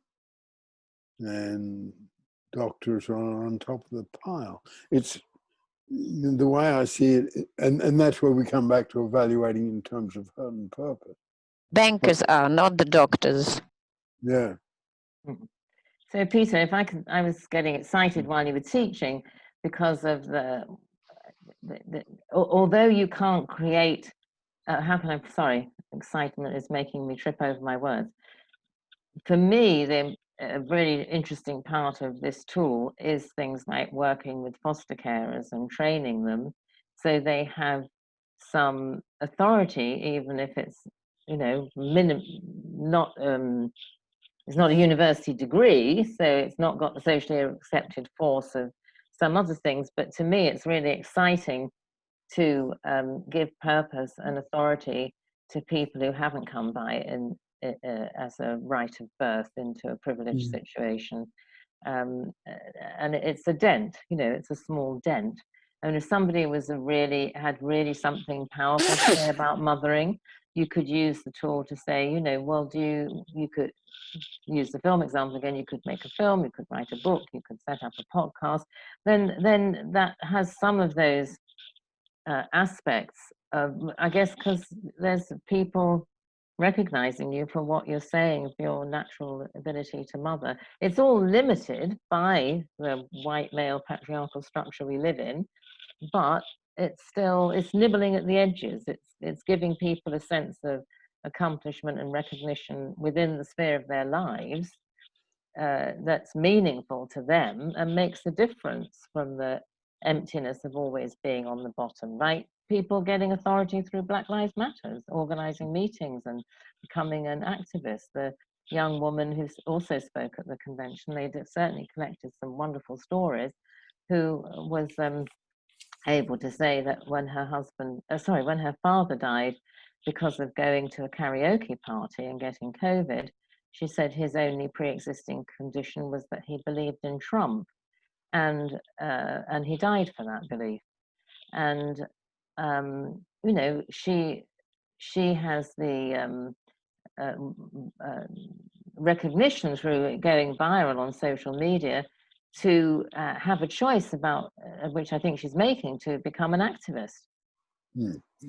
and doctors are on top of the pile. It's the way I see it, and that's where we come back to evaluating in terms of hurt and purpose. Bankers are, not the doctors. Yeah. So Peter, if I was getting excited while you were teaching because of although you can't create, excitement is making me trip over my words. For me, a really interesting part of this tool is things like working with foster carers and training them so they have some authority, even if it's, you know, it's not a university degree, so it's not got the socially accepted force of some other things. But to me, it's really exciting to give purpose and authority to people who haven't come by as a right of birth into a privileged situation. And it's a dent, you know, it's a small dent. And if somebody had really something powerful to say about mothering, you could use the tool to say, you know, well, you could use the film example again, you could make a film, you could write a book, you could set up a podcast, then that has some of those aspects of, I guess, because there's people recognizing you for what you're saying, for your natural ability to mother. It's all limited by the white male patriarchal structure we live in, but it's nibbling at the edges. It's giving people a sense of accomplishment and recognition within the sphere of their lives that's meaningful to them and makes a difference from the emptiness of always being on the bottom, right? People getting authority through Black Lives Matters, organizing meetings and becoming an activist. The young woman who also spoke at the convention, they certainly collected some wonderful stories, who was able to say that when her father died because of going to a karaoke party and getting COVID, she said his only pre-existing condition was that he believed in Trump, and he died for that belief. And you know, she has the recognition through going viral on social media to have a choice about which I think she's making, to become an activist.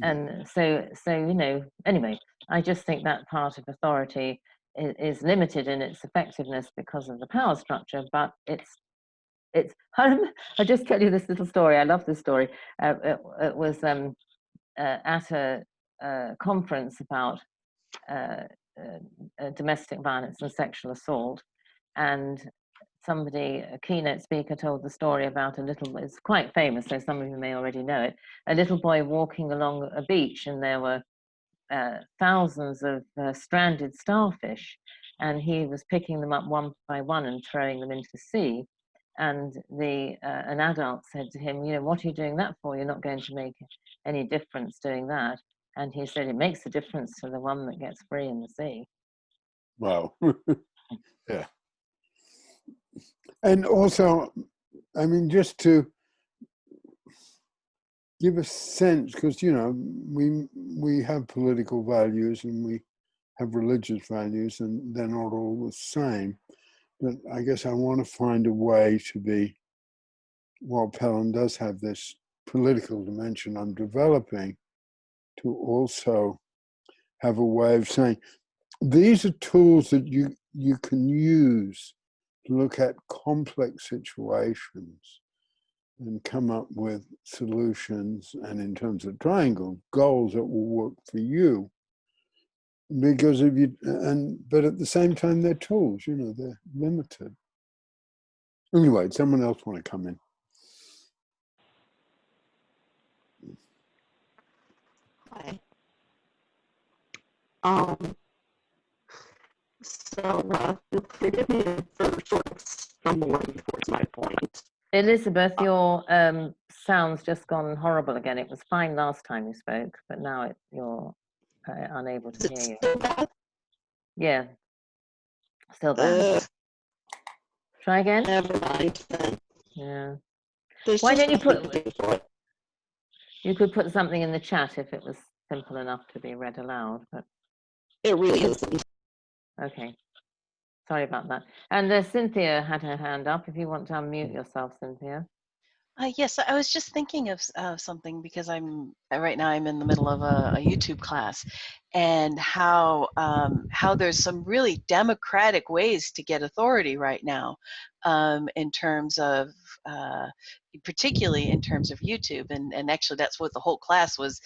And so you know, anyway, I just think that part of authority is limited in its effectiveness because of the power structure, but it's, I just tell you this little story. I love this story. It was at a conference about domestic violence and sexual assault, and somebody, a keynote speaker, told the story about a little, it's quite famous, so some of you may already know it, a little boy walking along a beach, and there were thousands of stranded starfish, and he was picking them up one by one and throwing them into the sea. And an adult said to him, what are you doing that for? You're not going to make any difference doing that. And he said, it makes a difference to the one that gets free in the sea. Wow. Yeah. And also, I mean, just to give a sense, because, we have political values and we have religious values, and they're not all the same. But I guess I want to find a way to be, while Pellin does have this political dimension I'm developing, to also have a way of saying, these are tools that you can use to look at complex situations and come up with solutions, and in terms of triangle, goals that will work for you. Because if you, but at the same time, they're tools, they're limited. Anyway, someone else want to come in? Hi. You'll forgive me for sort of stumbling towards my point. Elizabeth, your sound's just gone horrible again. It was fine last time you spoke, but now you're unable to hear you. Still bad? Yeah, still bad. Try again. Never mind then. Yeah. There's Why just don't you nothing put? to do for it. You could put something in the chat if it was simple enough to be read aloud. But It really isn't. okay. Sorry about that. And Cynthia had her hand up. If you want to unmute yourself, Cynthia. Yes, I was just thinking of something, because right now I'm in the middle of a YouTube class, and how there's some really democratic ways to get authority right now, in terms of particularly in terms of YouTube, and actually that's what the whole class was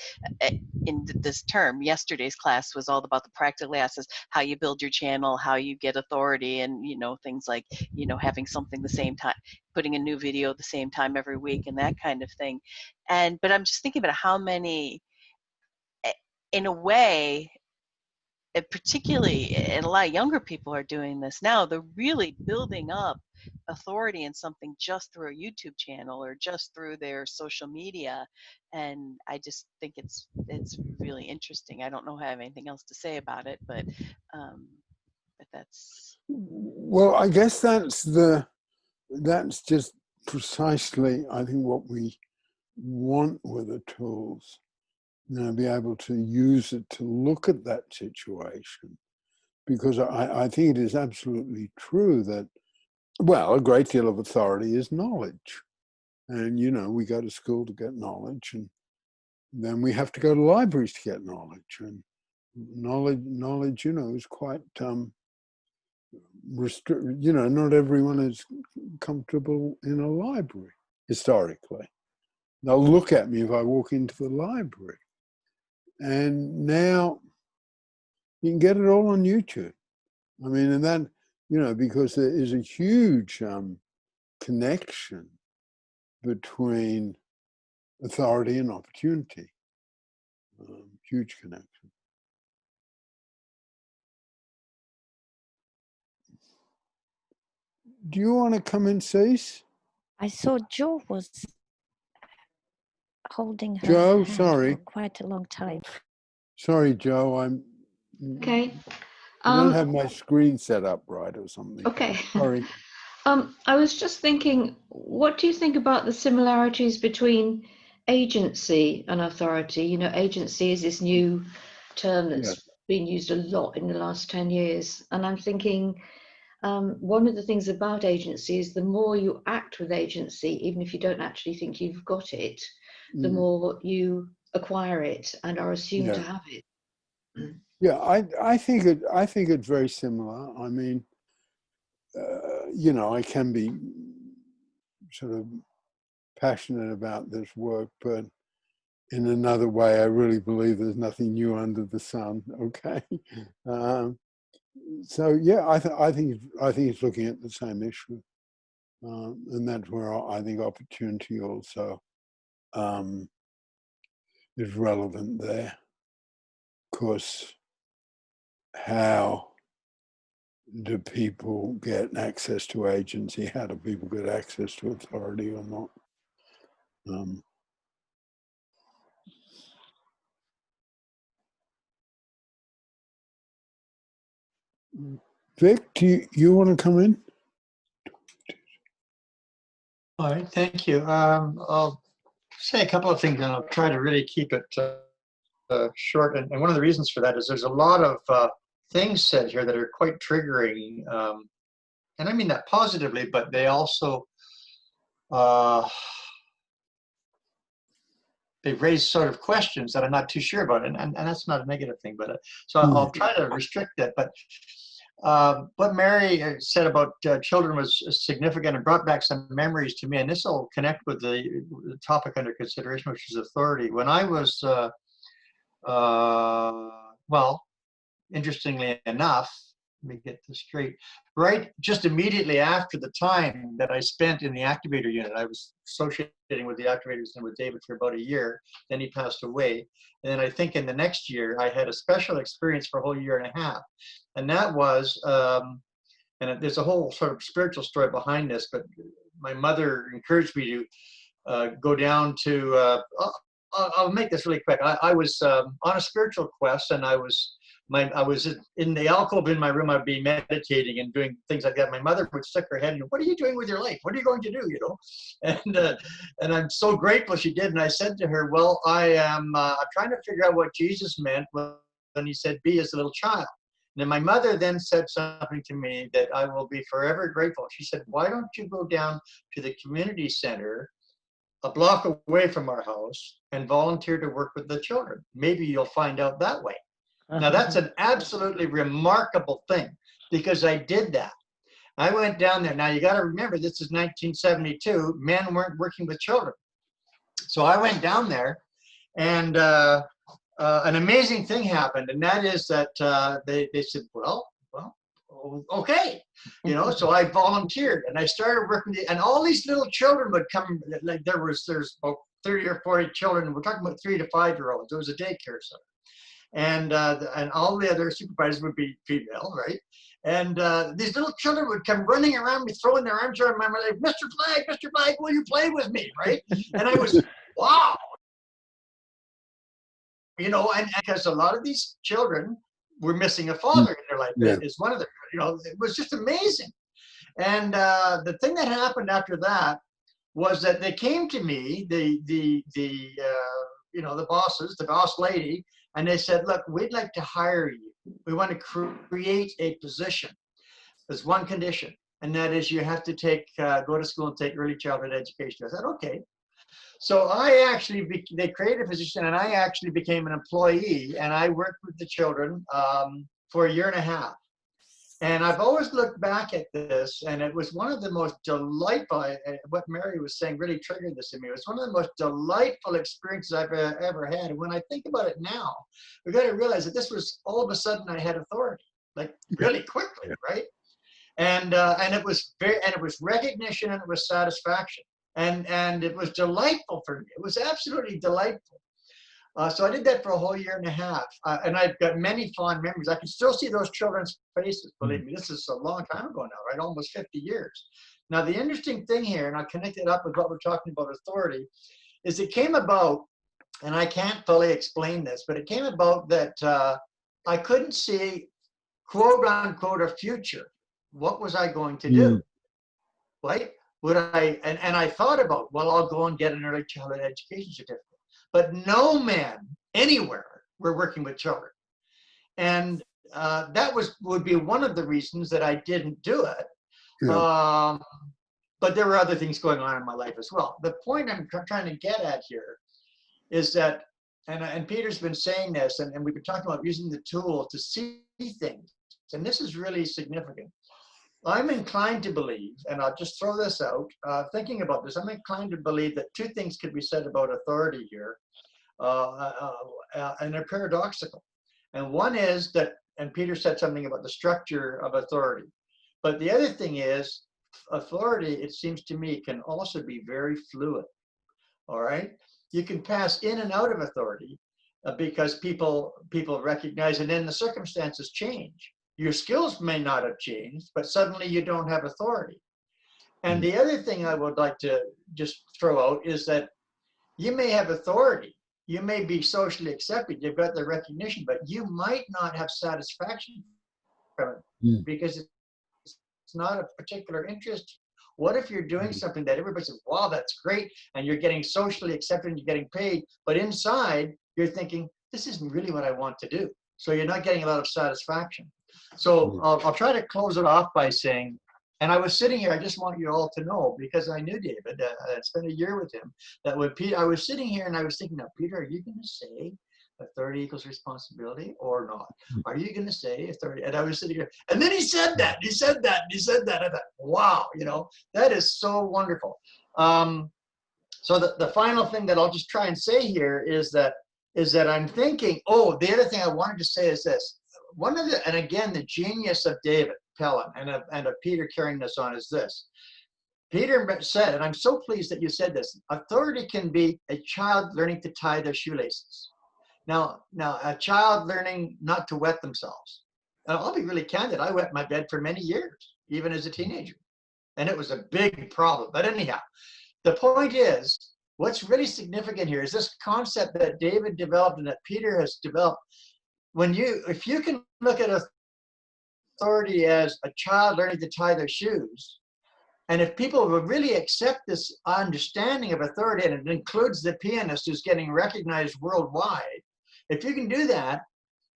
in this term. Yesterday's class was all about the practical aspects, how you build your channel, how you get authority, and things like having something the same time, putting a new video at the same time every week, and that kind of thing. But I'm just thinking about how many, in a way, particularly, and a lot of younger people are doing this now, they're really building up authority in something just through a YouTube channel or just through their social media. And I just think it's really interesting. I don't know if I have anything else to say about it, but that's... Well, I guess that's just precisely, I think, what we want with the tools. Be able to use it to look at that situation. Because I think it is absolutely true that, well, a great deal of authority is knowledge. And, we go to school to get knowledge, and then we have to go to libraries to get knowledge. And knowledge, is quite restricted. Not everyone is comfortable in a library, historically. They'll look at me if I walk into the library. And now you can get it all on YouTube. I mean, and that, because there is a huge connection between authority and opportunity. Huge connection. Do you want to come in, Cease? I saw Jo was holding her Jo, hand sorry. for quite a long time. Sorry, Jo, I'm... Okay. I don't have my screen set up right or something. Okay. Sorry. I was just thinking, what do you think about the similarities between agency and authority? Agency is this new term that's been used a lot in the last 10 years. And I'm thinking, one of the things about agency is the more you act with agency, even if you don't actually think you've got it, the more you acquire it and are assumed to have it. Yeah, I think it's very similar. I mean, I can be sort of passionate about this work, but in another way, I really believe there's nothing new under the sun. Okay, so yeah, I think it's looking at the same issue, and that's where I think opportunity also is relevant there. Of course, how do people get access to agency? How do people get access to authority or not? Vic, do you want to come in? All right, thank you. I'll say a couple of things and I'll try to really keep it short. And one of the reasons for that is there's a lot of things said here that are quite triggering. And I mean that positively, but they also, they've raised sort of questions that I'm not too sure about. And that's not a negative thing, but so I'll try to restrict that. But what Mary said about children was significant and brought back some memories to me. And this will connect with the topic under consideration, which is authority. When I was, well, interestingly enough, let me get this straight, right just immediately after the time that I spent in the activator unit, I was associating with the activators and with David for about a year. Then he passed away. And then I think in the next year, I had a special experience for a whole year and a half. And that was, and there's a whole sort of spiritual story behind this, but my mother encouraged me to go down to, I'll make this really quick. I was on a spiritual quest, and I was in the alcove in my room. I'd be meditating and doing things like that. My mother would stick her head in, "What are you doing with your life? What are you going to do?" You know, and I'm so grateful she did. And I said to her, "Well, I'm trying to figure out what Jesus meant when he said, 'Be as a little child.'" And then my mother then said something to me that I will be forever grateful. She said, "Why don't you go down to the community center a block away from our house and volunteer to work with the children? Maybe you'll find out that way." Now, that's an absolutely remarkable thing, because I did that. I went down there. Now, you got to remember, this is 1972. Men weren't working with children. So I went down there, and an amazing thing happened. And that is that they said, well, okay. You know, so I volunteered, and I started working, and all these little children would come. Like there's about 30 or 40 children. We're talking about 3 to 5-year-olds. It was a daycare center. And all the other supervisors would be female, right? And these little children would come running around me, throwing their arms around my mother, like, Mr. Flag, will you play with me, right? And I was, wow. You know, and because a lot of these children were missing a father in their life. Yeah. It's one of the, you know, it was just amazing. And the thing that happened after that was that they came to me, you know, the bosses, the boss lady, and they said, "Look, we'd like to hire you. We want to create a position. There's one condition, and that is you have to go to school and take early childhood education." I said, "Okay." So they created a position, and I actually became an employee, and I worked with the children for a year and a half. And I've always looked back at this, and it was one of the most delightful, what Mary was saying really triggered this in me. It was one of the most delightful experiences I've ever had. And when I think about it now, we got to realize that this was all of a sudden I had authority, like really quickly, right? And it was recognition, and it was satisfaction. And it was delightful for me. It was absolutely delightful. So I did that for a whole year and a half. And I've got many fond memories. I can still see those children's faces. Believe me, this is a long time ago now, right? Almost 50 years. Now, the interesting thing here, and I'll connect it up with what we're talking about authority, is it came about, and I can't fully explain this, but it came about that I couldn't see, quote unquote, a future. What was I going to do? Right? Would I, and I thought about, well, I'll go and get an early childhood education certificate. But no men anywhere were working with children. And that would be one of the reasons that I didn't do it. Yeah. But there were other things going on in my life as well. The point I'm trying to get at here is that, and Peter's been saying this, and we've been talking about using the tool to see things. And this is really significant. I'm inclined to believe, and I'll just throw this out, thinking about this, I'm inclined to believe that two things could be said about authority here, and they're paradoxical. And one is that, and Peter said something about the structure of authority. But the other thing is, authority, it seems to me, can also be very fluid. All right? You can pass in and out of authority because people recognize, and then the circumstances change. Your skills may not have changed, but suddenly you don't have authority. And the other thing I would like to just throw out is that you may have authority. You may be socially accepted. You've got the recognition, but you might not have satisfaction from it because it's not a particular interest. What if you're doing something that everybody says, wow, that's great, and you're getting socially accepted and you're getting paid, but inside you're thinking, this isn't really what I want to do. So you're not getting a lot of satisfaction. So I'll try to close it off by saying, and I was sitting here, I just want you all to know, because I knew David, I spent a year with him, that when Peter, I was sitting here and I was thinking, now, Peter, are you going to say authority equals responsibility or not? Are you going to say authority? And I was sitting here, and then he said that, he said that, he said that. I thought, wow, you know, that is so wonderful. So the final thing that I'll just try and say here is that I'm thinking, oh, the other thing I wanted to say is this. One of the, and again, the genius of David Pellin and of Peter carrying this on is this. Peter said, and I'm so pleased that you said this, authority can be a child learning to tie their shoelaces. Now, a child learning not to wet themselves. And I'll be really candid, I wet my bed for many years, even as a teenager. And it was a big problem. But anyhow, the point is, what's really significant here is this concept that David developed and that Peter has developed. If you can look at authority as a child learning to tie their shoes, and if people will really accept this understanding of authority, and it includes the pianist who's getting recognized worldwide, if you can do that,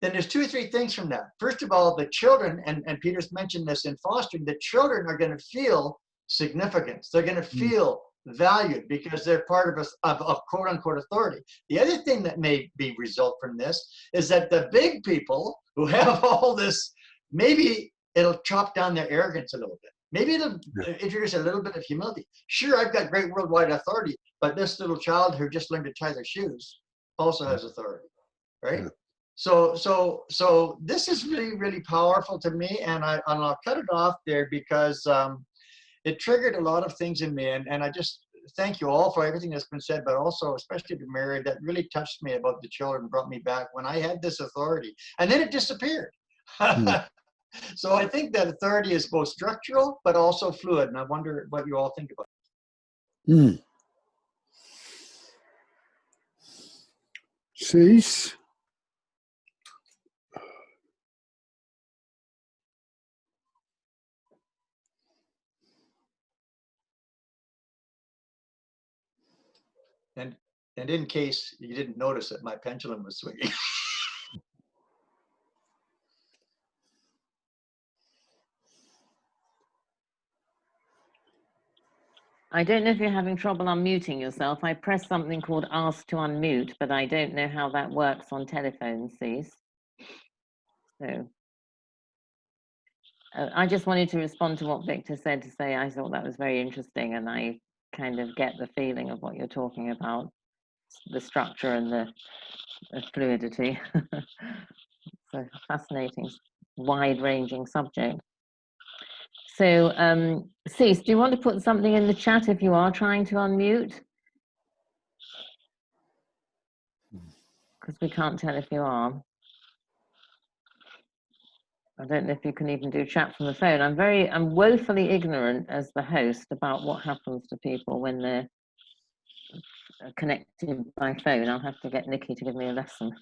then there's 2 or 3 things from that. First of all, the children, and Peter's mentioned this in fostering, the children are going to feel significance. They're going to feel valued because they're part of quote unquote authority. The other thing that may be result from this is that the big people who have all this, maybe it'll chop down their arrogance a little bit. Maybe it'll introduce a little bit of humility. Sure, I've got great worldwide authority, but this little child who just learned to tie their shoes also has authority, right? So this is really, really powerful to me, and I'll cut it off there because it triggered a lot of things in me, and I just thank you all for everything that's been said, but also especially to Mary, that really touched me about the children, brought me back when I had this authority, and then it disappeared. So I think that authority is both structural, but also fluid, and I wonder what you all think about it. Cease. And in case you didn't notice it, my pendulum was swinging. I don't know if you're having trouble unmuting yourself. I pressed something called ask to unmute, but I don't know how that works on telephones, Cease. So I just wanted to respond to what Victor said, to say I thought that was very interesting, and I kind of get the feeling of what you're talking about, the structure and the fluidity. It's a fascinating, wide-ranging subject. So, Cease, do you want to put something in the chat if you are trying to unmute? Because we can't tell if you are. I don't know if you can even do chat from the phone. I'm woefully ignorant as the host about what happens to people when they're connected by phone. I'll have to get Nikki to give me a lesson.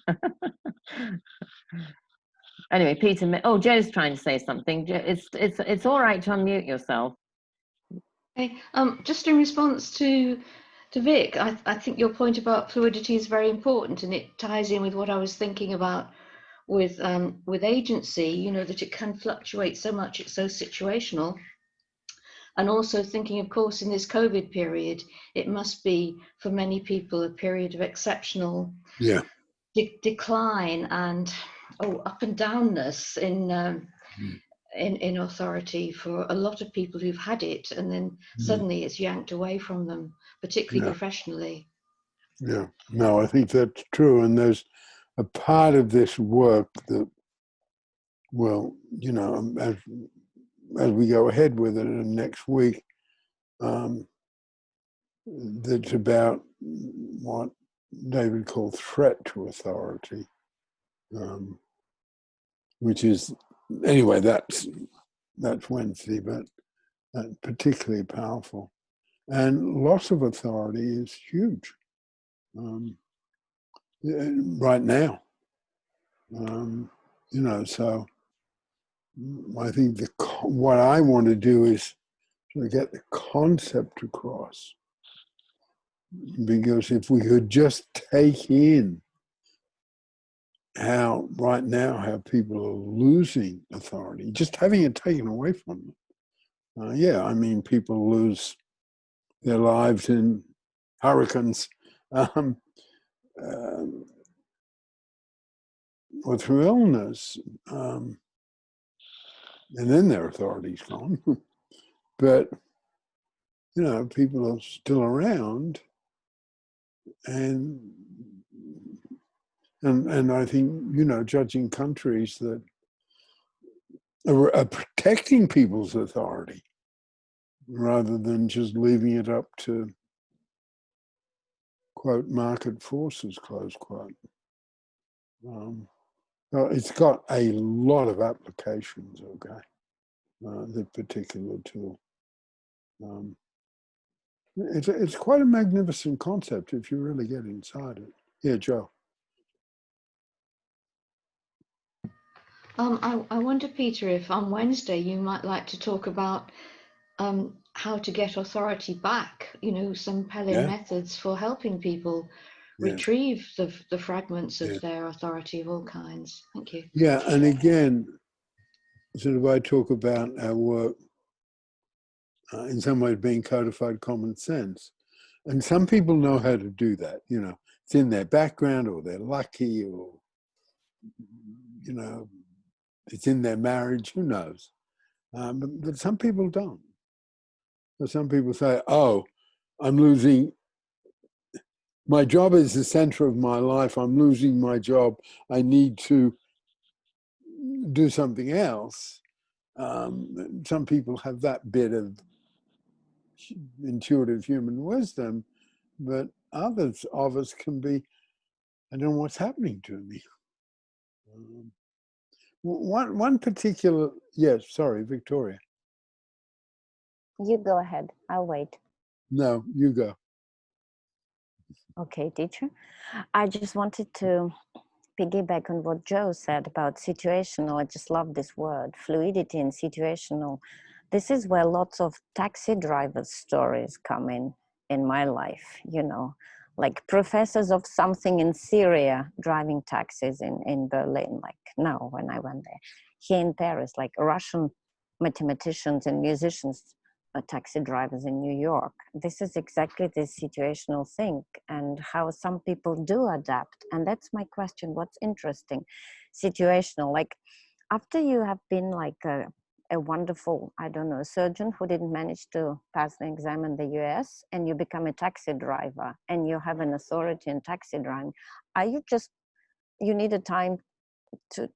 Anyway, Peter, oh, Joe's trying to say something. It's all right to unmute yourself. Okay, just in response to Vic, I think your point about fluidity is very important, and it ties in with what I was thinking about with agency, you know, that it can fluctuate so much, it's so situational. And also thinking, of course, in this COVID period, it must be for many people a period of exceptional decline and up and downness in in authority for a lot of people who've had it, and then suddenly it's yanked away from them, particularly professionally. Yeah, no, I think that's true. And there's a part of this work that, well, you know, as we go ahead with it next week, that's about what David called threat to authority, which is, anyway, that's Wednesday, but particularly powerful. And loss of authority is huge right now. You know, so I think what I want to do is to get the concept across. Because if we could just take in how right now how people are losing authority, just having it taken away from them. Yeah, I mean, people lose their lives in hurricanes or through illness, and then their authority's gone. But, you know, people are still around, and I think, you know, judging countries that are protecting people's authority rather than just leaving it up to, quote, market forces, close quote. Well, it's got a lot of applications, okay, the particular tool. It's quite a magnificent concept if you really get inside it. Yeah, Joe. I wonder, Peter, if on Wednesday you might like to talk about how to get authority back, you know, some Pellin methods for helping people retrieve the fragments of their authority of all kinds. Thank you. Yeah, and again, sort of I talk about our work in some ways being codified common sense. And some people know how to do that, you know, it's in their background or they're lucky or, you know, it's in their marriage, who knows? But some people don't. So some people say, oh, I'm losing, my job is the center of my life, I'm losing my job, I need to do something else. Some people have that bit of intuitive human wisdom, but others of us can be, I don't know what's happening to me. One particular, yes, sorry, Victoria. You go ahead, I'll wait. No, you go. Okay, teacher. I just wanted to piggyback on what Joe said about situational. I just love this word, fluidity and situational. This is where lots of taxi drivers' stories come in my life, you know, like professors of something in Syria driving taxis in Berlin, like now when I went there. Here in Paris, like Russian mathematicians and musicians, taxi drivers in New York. This is exactly this situational thing and how some people do adapt. And that's my question, what's interesting? Situational, like after you have been like a wonderful, I don't know, surgeon who didn't manage to pass the exam in the US and you become a taxi driver and you have an authority in taxi driving, are you just, you need a time to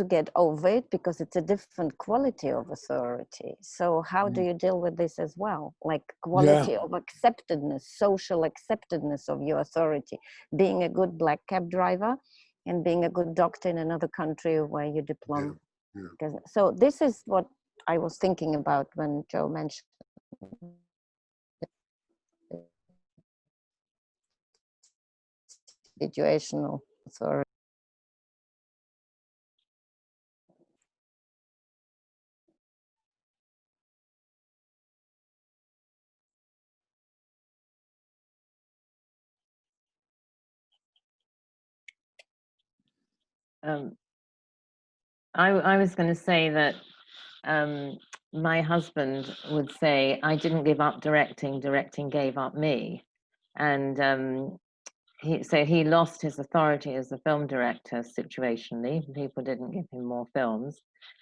get over it because it's a different quality of authority. So how do you deal with this as well? Like quality of acceptedness, social acceptedness of your authority, being a good black cab driver and being a good doctor in another country where you diploma. So this is what I was thinking about when Joe mentioned situational authority. I was going to say that my husband would say, I didn't give up directing, directing gave up me. And he lost his authority as a film director situationally. People didn't give him more films.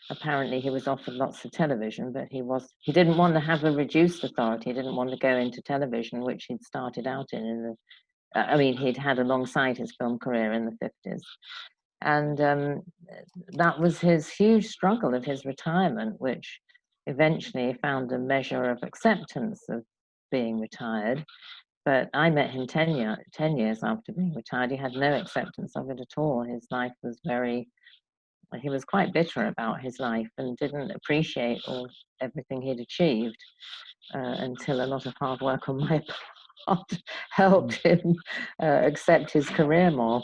Apparently he was offered lots of television, but he didn't want to have a reduced authority. He didn't want to go into television, which he'd started out in the, I mean, he'd had alongside his film career in the 50s. And that was his huge struggle of his retirement, which eventually found a measure of acceptance of being retired. But I met him 10 years after being retired. He had no acceptance of it at all. His life was he was quite bitter about his life and didn't appreciate everything he'd achieved until a lot of hard work on my part helped him accept his career more.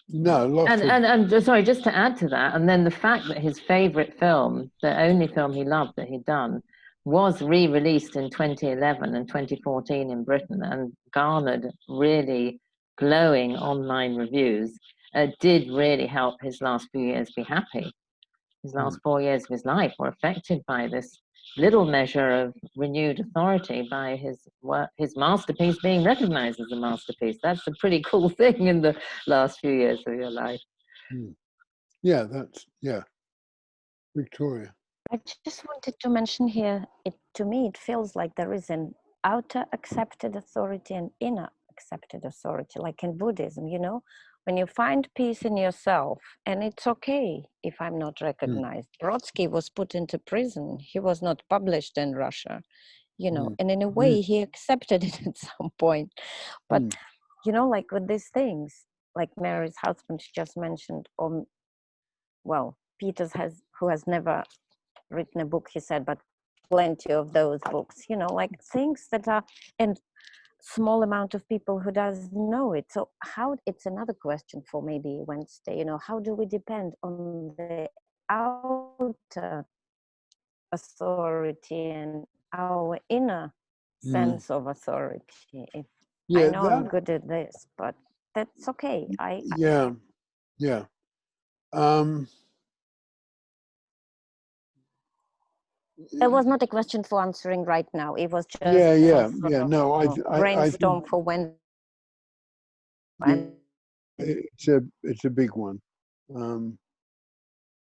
No, lots and sorry, just to add to that, and then the fact that his favorite film, the only film he loved that he'd done, was re-released in 2011 and 2014 in Britain and garnered really glowing online reviews, did really help his last few years be happy. His last 4 years of his life were affected by this little measure of renewed authority by his work, his masterpiece being recognized as a masterpiece. That's a pretty cool thing in the last few years of your life. Yeah, Victoria. I just wanted to mention here, to me, it feels like there is an outer accepted authority and inner accepted authority, like in Buddhism, you know, when you find peace in yourself, and it's okay if I'm not recognized. Brodsky was put into prison. He was not published in Russia, you know, and in a way he accepted it at some point. But, you know, like with these things, like Mary's husband just mentioned, well, Peters who has never written a book, he said, but plenty of those books, you know, like things that are, and small amount of people who doesn't know it. So how, it's another question for maybe Wednesday, you know, how do we depend on the outer authority and our inner sense of authority? I know I'm good at this, but that's okay. That was not a question for answering right now. It was just No, brainstorm for when. It's a big one.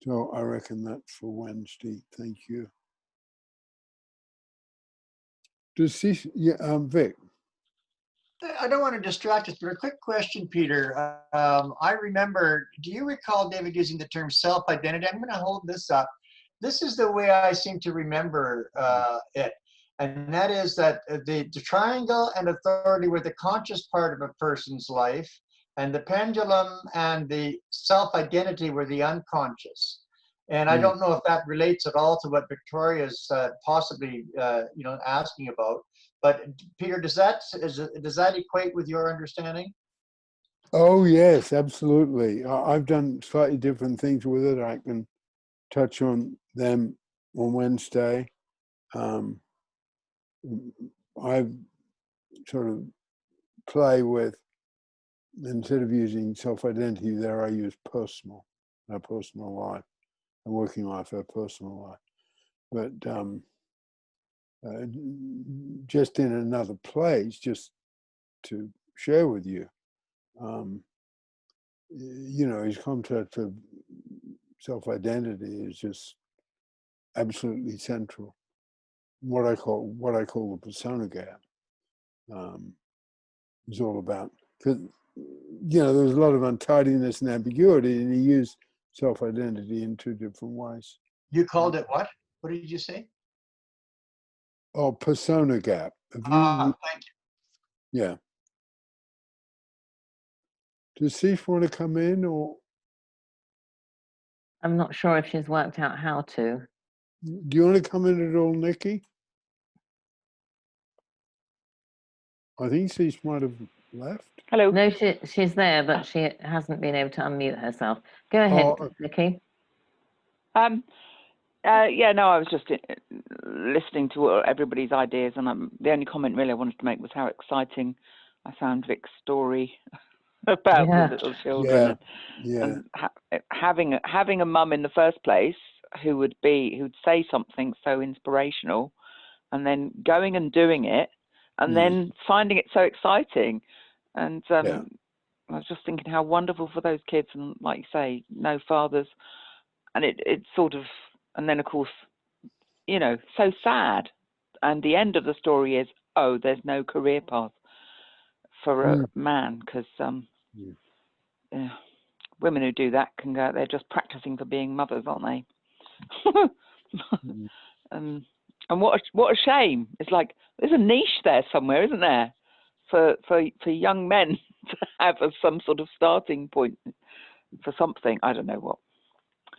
So I reckon that's for Wednesday. Thank you. Vic. I don't want to distract us, but a quick question, Peter. I remember, do you recall David using the term self-identity? I'm going to hold this up. This is the way I seem to remember it. And that is that the triangle and authority were the conscious part of a person's life, and the pendulum and the self-identity were the unconscious. And I don't know if that relates at all to what Victoria's possibly asking about. But Peter, does that equate with your understanding? Oh yes, absolutely. I've done slightly different things with it. I can touch on them on Wednesday. I sort of play with, instead of using self-identity there, I use our personal life, and working life, our personal life. But just in another place, just to share with you, you know, his concept of self-identity is just absolutely central. What I call the persona gap is all about, because you know there's a lot of untidiness and ambiguity, and he used self-identity in two different ways. You called it what? What did you say? Oh, persona gap. Thank you. Yeah. Does Steve want to come in, or? I'm not sure if she's worked out how to. Do you want to come in at all, Nikki? I think Steve might have left. Hello. No, she's there, but she hasn't been able to unmute herself. Go ahead, Nikki. Yeah, no, I was just listening to everybody's ideas, and the only comment really I wanted to make was how exciting I found Vic's story about the little children. And having a mum in the first place who'd say something so inspirational, and then going and doing it, and then finding it so exciting. And I was just thinking how wonderful for those kids, and like you say, no fathers, and it's sort of, and then of course, you know, so sad. And the end of the story is, oh, there's no career path for a man, because women who do that can go, they're just practicing for being mothers, aren't they? And what a shame. It's like there's a niche there somewhere, isn't there, for young men to have as some sort of starting point for something. I don't know what.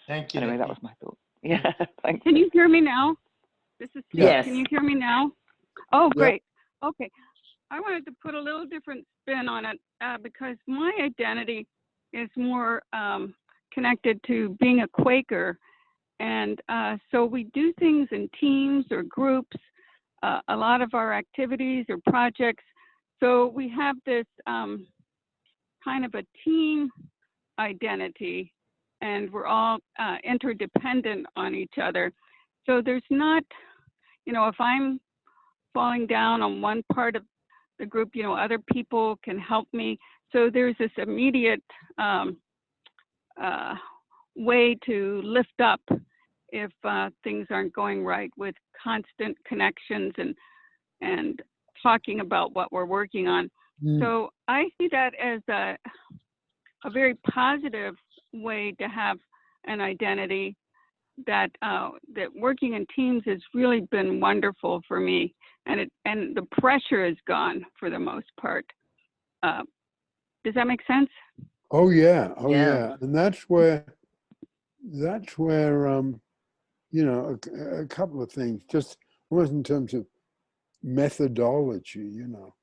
Thank you. Anyway, Nikki. that was my thought. Yeah, thanks. Can you hear me now? This is Steve. Yes. Can you hear me now? Oh, great. Okay. I wanted to put a little different spin on it because my identity is more connected to being a Quaker. And so we do things in teams or groups, a lot of our activities or projects. So we have this kind of a team identity, and we're all interdependent on each other. So there's not, you know, if I'm falling down on one part of the group, you know, other people can help me. So there's this immediate way to lift up if things aren't going right, with constant connections and talking about what we're working on. So I see that as a very positive way to have an identity, that that working in teams has really been wonderful for me, and the pressure is gone for the most part. Does that make sense? Oh yeah, Yeah. and that's where you know, a couple of things, just almost in terms of methodology, you know,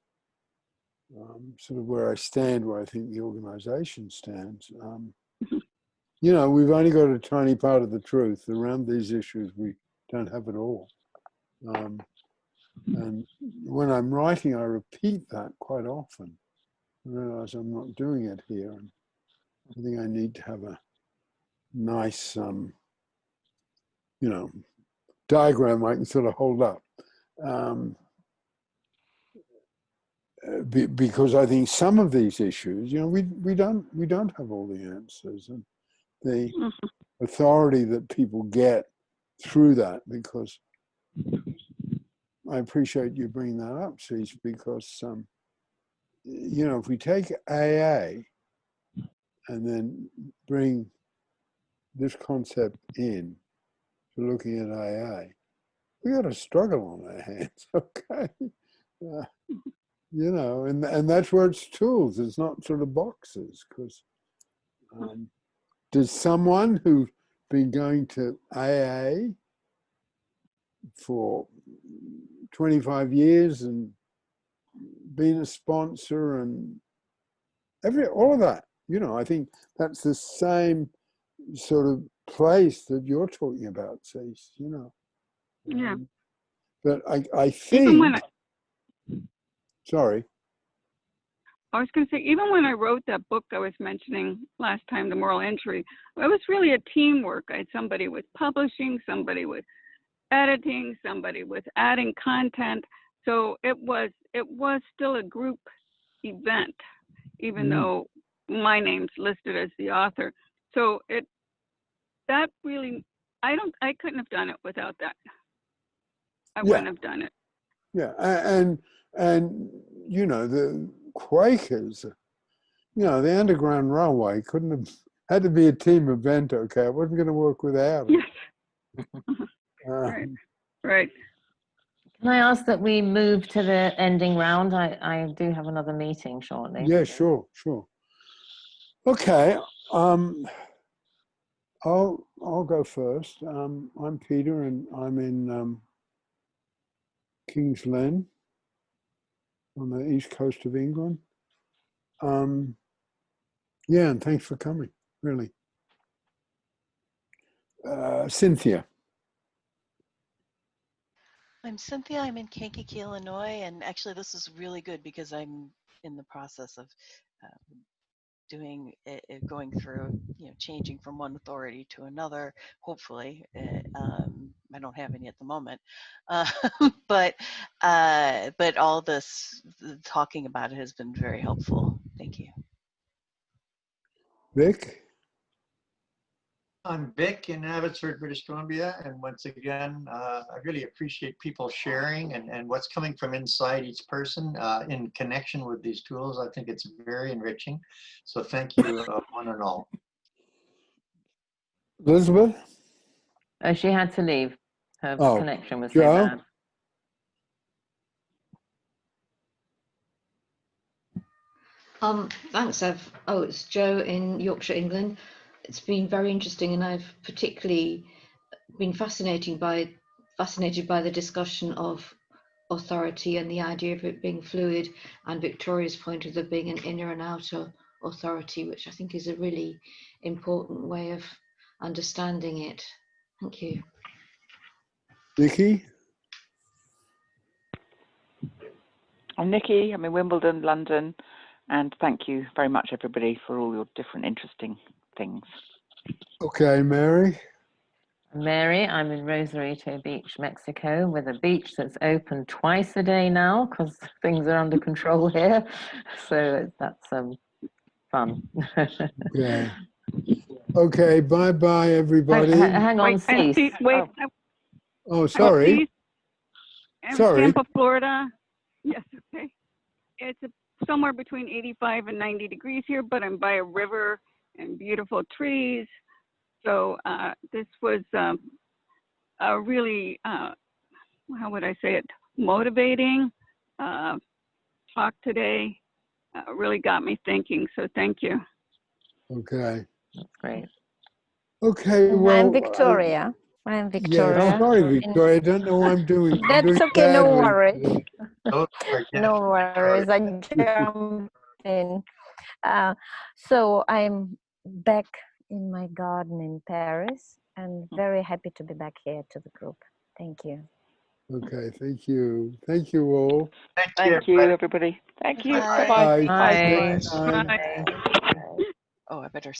sort of where I stand, where I think the organization stands. You know, we've only got a tiny part of the truth around these issues. We don't have it all. And when I'm writing, I repeat that quite often. I realize I'm not doing it here. And I think I need to have a nice, you know, diagram I can sort of hold up. Because I think some of these issues, you know, we don't have all the answers, and the authority that people get through that, because I appreciate you bringing that up, Cease, because you know, if we take AA and then bring this concept in to looking at AA, we got a struggle on our hands, okay? You know, and that's where it's tools. It's not sort of boxes, because does someone who's been going to AA for 25 years and been a sponsor and all of that, you know, I think that's the same sort of place that you're talking about, Cease, you know. Yeah. But I think, sorry. I was going to say, even when I wrote that book I was mentioning last time, The Moral Entry, it was really a teamwork. I had somebody with publishing, somebody with editing, somebody with adding content. So it was still a group event, even though my name's listed as the author. So that really, I couldn't have done it without that. I wouldn't have done it. Yeah, and you know, the Quakers, you know, the Underground Railway couldn't have, had to be a team event, okay? It wasn't going to work without it. Yes. Right. Can I ask that we move to the ending round? I do have another meeting shortly. Yeah, sure. Okay, I'll go first. I'm Peter, and I'm in King's Lynn on the east coast of England. Yeah, and thanks for coming, really. Cynthia. I'm Cynthia. I'm in Kankakee, Illinois, and actually this is really good because I'm in the process of going through, you know, changing from one authority to another, hopefully, I don't have any at the moment, but all this talking about it has been very helpful. Thank you. Vic? I'm Vic in Abbotsford, British Columbia, and once again, I really appreciate people sharing and what's coming from inside each person in connection with these tools. I think it's very enriching. So thank you, one and all. Elizabeth? Oh, she had to leave. Her connection was so Joe? bad. Thanks, Ev. Oh, it's Joe in Yorkshire, England. It's been very interesting, and I've particularly been fascinated by the discussion of authority and the idea of it being fluid, and Victoria's point of there being an inner and outer authority, which I think is a really important way of understanding it. Thank you. Nikki? I'm Nikki. I'm in Wimbledon, London, and thank you very much, everybody, for all your different interesting things. Okay, Mary? Mary, I'm in Rosarito Beach, Mexico, with a beach that's open twice a day now because things are under control here. So that's fun. Okay. Okay, bye-bye, everybody. Hang on, Cease. Wait. Oh, sorry. Tampa, Florida. Yes, okay. It's somewhere between 85 and 90 degrees here, but I'm by a river and beautiful trees. So this was a really, how would I say it, motivating talk today. Really got me thinking, so thank you. Okay. That's great. Okay, well. I'm Victoria. I'm Victoria. Yeah, sorry, Victoria. I don't know what I'm doing. That's okay, no worries. Oh, No worries, I jumped in. So I'm back in my garden in Paris and very happy to be back here to the group. Thank you. Okay, thank you. Thank you all. Thank you, everybody. Thank you. Bye-bye. Bye. Bye. Bye. Bye. Oh, I better